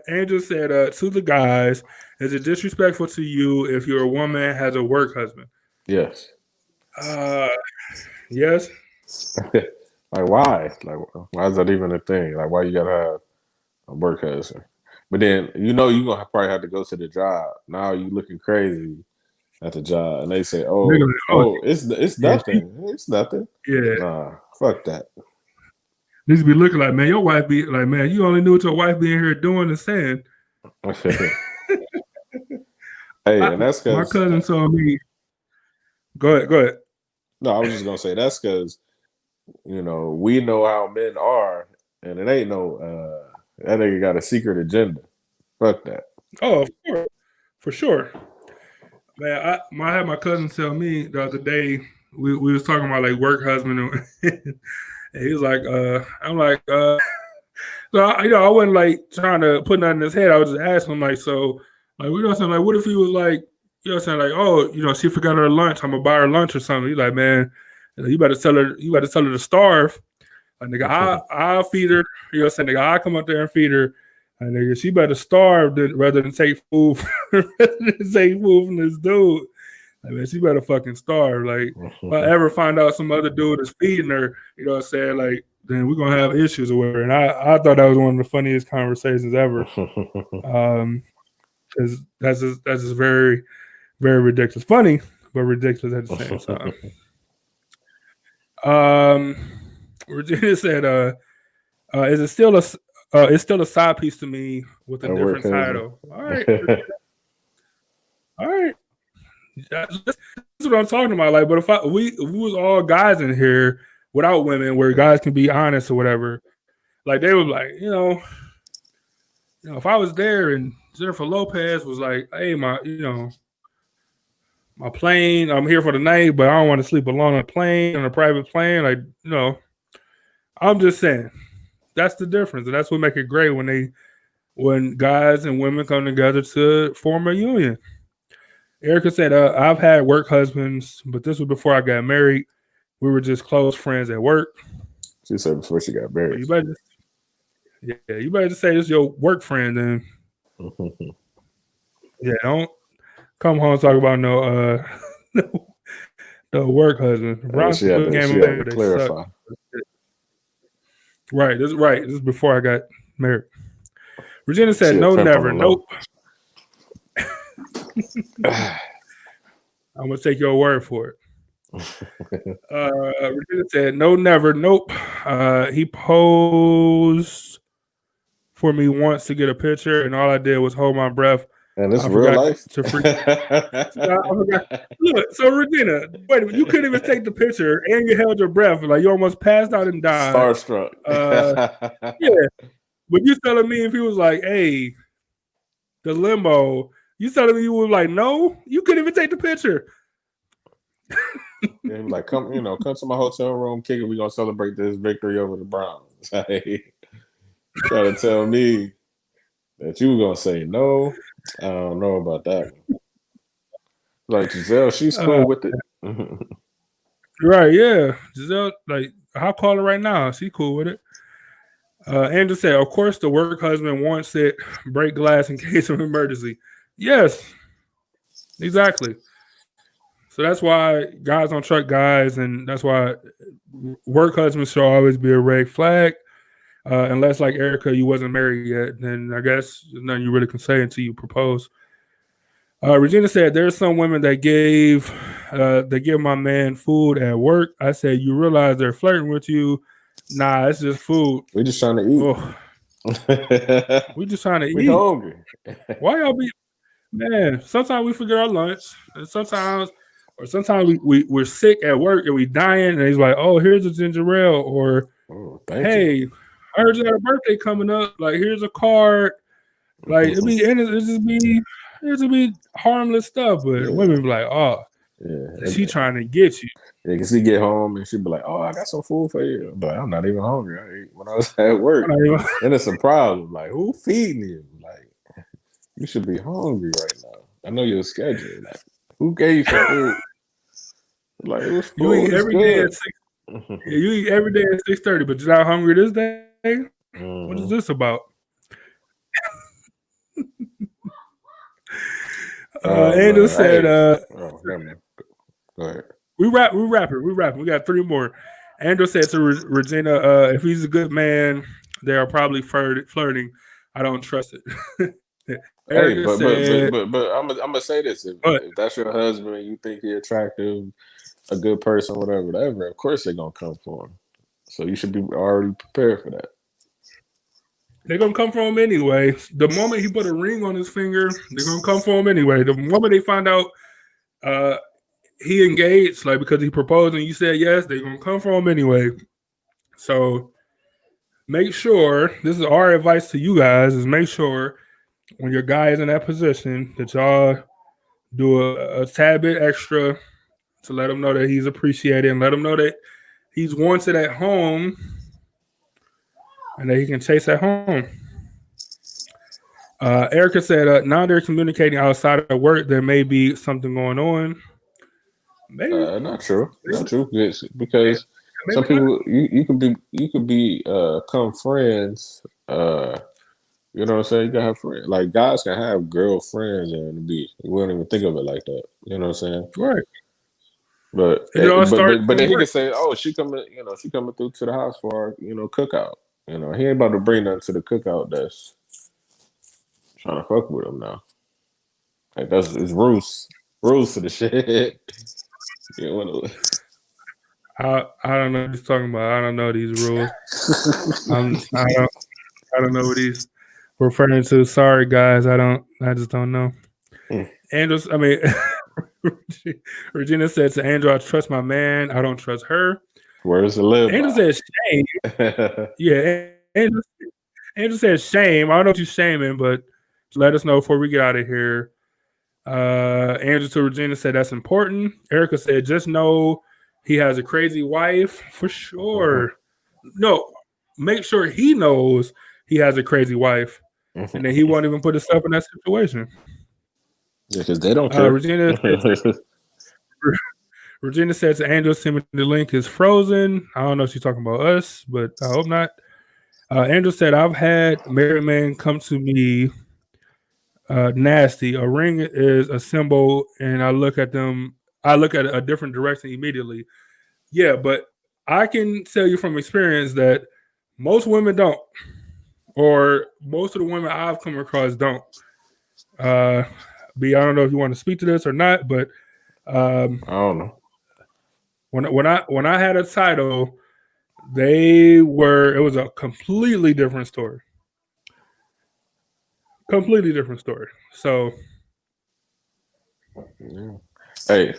Angel said, to the guys, is it disrespectful to you if your woman has a work husband? Yes. Yes. Like why? Like why is that even a thing? Like why you gotta have a work husband? But then you gonna probably have to go to the job. Now you looking crazy at the job, and they say, it's nothing. It's nothing. Yeah. Nah, fuck that. Needs to be looking like, man, your wife be like, man, you only knew what your wife being here doing and saying. And that's because my cousin told me. Go ahead. No, I was just gonna say that's because we know how men are, and it ain't no that nigga got a secret agenda. Fuck that. Oh, for sure. Man, I had my cousin tell me the other day, we was talking about like work husband, and he was like, I'm like, so I wasn't like trying to put nothing in his head. I was just asking him like, so like, saying, like, what if he was like, saying like, oh, she forgot her lunch, I'm gonna buy her lunch or something. He's like, man, you better tell her to starve. Like, nigga, I'll feed her. Saying, nigga, I'll come up there and feed her. And nigga, she better starve rather than take food from this dude. Like, man, she better fucking starve. Like, if I ever find out some other dude is feeding her, saying, like, then we're gonna have issues with her. And I thought that was one of the funniest conversations ever. Because that's just very, very ridiculous. Funny, but ridiculous at the same time. Regina said, is it still it's still a side piece to me with a different title. All right. All right. That's what I'm talking about. Like, but if we was all guys in here without women, where guys can be honest or whatever, like they were like, if I was there and Jennifer Lopez was like, hey, my plane, I'm here for the night, but I don't want to sleep alone on a plane, on a private plane. Like, I'm just saying. That's the difference, and that's what make it great when guys and women come together to form a union. Erica said, "I've had work husbands, but this was before I got married. We were just close friends at work." She said before she got married. You better just say this is your work friend, then. Yeah, don't come home and talk about no work husband. She had to clarify. Right. This is before I got married. Regina said, no, never. Nope. I'm going to take your word for it. Regina said, no, never. Nope. He posed for me once to get a picture, and all I did was hold my breath. And it's real life. I forgot. Look, so Regina, wait a minute, you couldn't even take the picture, and you held your breath, like you almost passed out and died. Starstruck. Yeah, but you telling me if he was like, "Hey, the limo," you telling me you were like, "No, you couldn't even take the picture." And like, come to my hotel room, kick it. We're gonna celebrate this victory over the Browns. Try to tell me that you were gonna say no. I don't know about that one. Like Giselle, she's cool with it. Right, yeah. Giselle, like, I'll call her right now. She's cool with it. Andrew said, of course the work husband wants it, break glass in case of emergency. Yes, exactly. So that's why guys don't truck guys, and that's why work husbands should always be a red flag. Unless, like Erica, you wasn't married yet, then I guess there's nothing you really can say until you propose. Regina said, there's some women that give my man food at work. I said, you realize they're flirting with you. Nah, it's just food. We're just trying to eat. We just trying to eat. We hungry. Why y'all be, man, sometimes we forget our lunch. And sometimes we're sick at work and we dying, and he's like, oh, here's a ginger ale, or hey, I heard you got a birthday coming up. Like, here's a card. Like, it just be harmless stuff, but women be like, oh, she trying to get you. Yeah, because he get home and she be like, oh, I got some food for you. But I'm not even hungry. I ate when I was at work. And it's a problem. Like, who feeding you? Like, you should be hungry right now. I know your schedule. Like, who gave you some food? Like it was You eat food. It's every day good. at 6. Yeah, you eat every day at 6:30, but you're not hungry this day. What is this about? Angel said, never mind. Go ahead. We rapping. We got 3 more. Andrew said to Regina, if he's a good man, they are probably flirting. I don't trust it. Hey, but I'm gonna say this: if that's your husband, and you think he's attractive, a good person, whatever, of course they're gonna come for him. So you should be already prepared for that. They're gonna come for him anyway. The moment he put a ring on his finger, they're gonna come for him anyway. The moment they find out he engaged, like because he proposed and you said yes, they're gonna come for him anyway. So make sure, this is our advice to you guys, is make sure when your guy is in that position that y'all do a tad bit extra to let him know that he's appreciated and let him know that he's wanted at home and that he can chase at home. Erica said, now they're communicating outside of work. There may be something going on. Maybe not true. Not true. Because some people you could become friends. You know what I'm saying? You can have friends. Like guys can have girlfriends and we don't even think of it like that. You know what I'm saying? Right. But then he can say, "Oh, she coming through to the house for our, cookout." He ain't about to bring nothing to the cookout that's trying to fuck with him now. Like it's rules to the shit. I don't know what he's talking about. I don't know these rules. I don't know what he's referring to. Sorry, guys. I just don't know. Regina said to Andrew, I trust my man. I don't trust her. Where does it live? Andrew said shame. Yeah, Andrew said shame. I don't know what you're shaming, but let us know before we get out of here. Andrew to Regina said that's important. Erica said just know he has a crazy wife for sure. No, make sure he knows he has a crazy wife, and then he won't even put himself in that situation. Yeah, because they don't care. Regina said to Angel, send me the link is frozen. I don't know if she's talking about us, but I hope not. Angel said, I've had married men come to me nasty. A ring is a symbol, and I look at a different direction immediately. Yeah, but I can tell you from experience that most women don't, or most of the women I've come across don't. B, I don't know if you want to speak to this or not, but I don't know. When I had a title, it was a completely different story. Completely different story. So, yeah. Hey,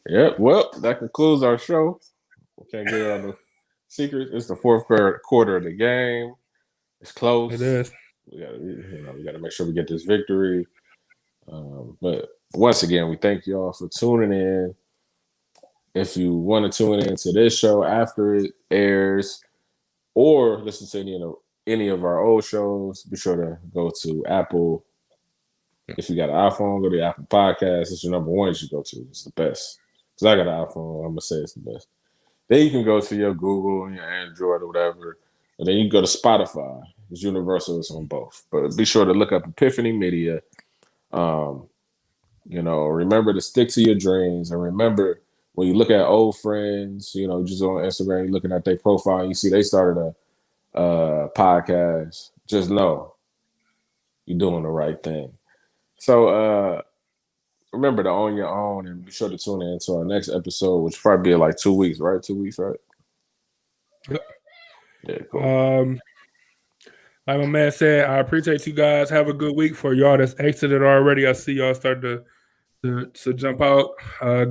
yeah. Well, that concludes our show. We can't get all the secrets. It's the fourth quarter of the game. It's close. It is. We gotta make sure we get this victory. But once again, we thank you all for tuning in. If you want to tune into this show after it airs, or listen to any of our old shows, be sure to go to Apple. If you got an iPhone, go to Apple Podcasts. It's your number one you should go to. It's the best. Because I got an iPhone, I'm gonna say it's the best. Then you can go to your Google and your Android or whatever, and then you can go to Spotify. It's universal. It's on both. But be sure to look up Epiphany Media. Remember to stick to your dreams, and remember when you look at old friends, just on Instagram, you're looking at their profile, and you see they started a podcast. Just know you're doing the right thing. So remember to own your own, and be sure to tune in to our next episode, which will probably be like 2 weeks, right? 2 weeks, right? Yep. Yeah, cool. Like my man said, I appreciate you guys. Have a good week. For y'all that's exited already, I see y'all start to jump out.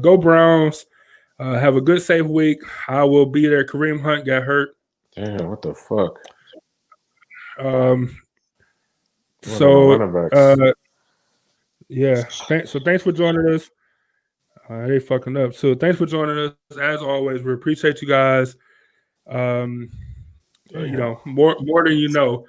Go Browns. Have a good, safe week. I will be there. Kareem Hunt got hurt. Damn, what the fuck? Yeah. Thanks for joining us. They fucking up. So thanks for joining us. As always, we appreciate you guys. More than you know.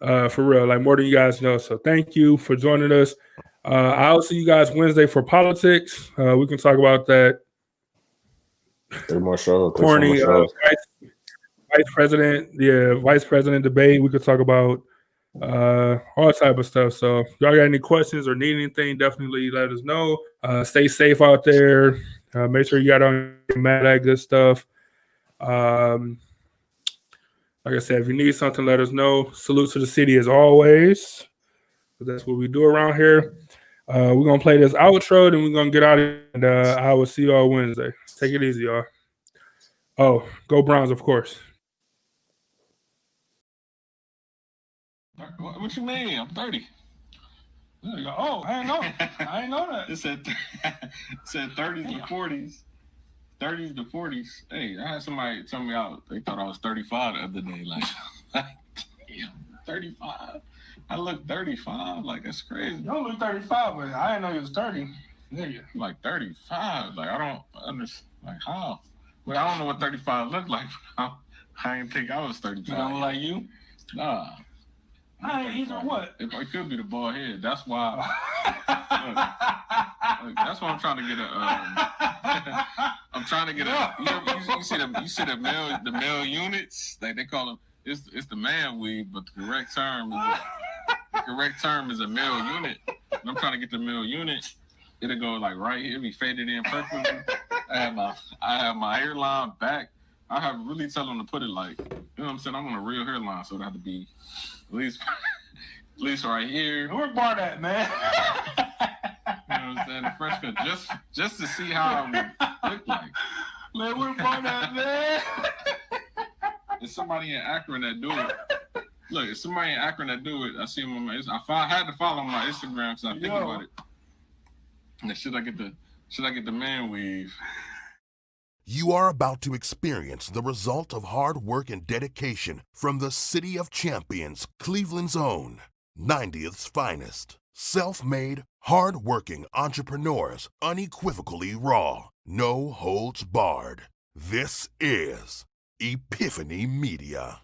For real, like more than you guys know. So thank you for joining us. I'll see you guys Wednesday for politics. We can talk about that Three more shows. corny vice president, vice president debate. We could talk about all type of stuff. So if y'all got any questions or need anything, definitely let us know. Stay safe out there. Make sure you got on that good stuff. Like I said, if you need something, let us know. Salute to the city as always. That's what we do around here. We're going to play this outro, then we're going to get out of here. And I will see you all Wednesday. Take it easy, y'all. Oh, go Browns, of course. What you mean? I'm 30. Oh, I ain't know that. It said 30s to 40s. 30s to 40s. Hey, I had somebody tell me they thought I was 35 the other day. Like damn, 35. I look 35. Like, that's crazy. You don't look 35, but I didn't know you was 30. Nigga. Like 35. Like, I don't understand. Like, how? But I don't know what 35 looked like. I didn't think I was 35. You don't look like you? Nah. I ain't either what? It could be the bald head. That's why. Look, that's why I'm trying to get I'm trying to get you see the male units, like they call them. It's the man weave, but the correct term is a male unit. And I'm trying to get the male unit. It'll go like right here, be faded in perfectly. I have my hairline back. I have really tell them to put it like, you know what I'm saying? I want a real hairline, so it have to be at least right here. Where Bart at, man? You know what I'm saying? The fresh cut, just to see how it would look like. Man, where Bart at, man? There's somebody in Akron that do it. Look, if somebody in Akron that do it, I see him on my Instagram. I had to follow him on my Instagram because I think about it. And should I get the man weave? You are about to experience the result of hard work and dedication from the City of Champions, Cleveland's own, 90th's finest. Self-made, hard-working entrepreneurs, unequivocally raw, no holds barred. This is Epiphany Media.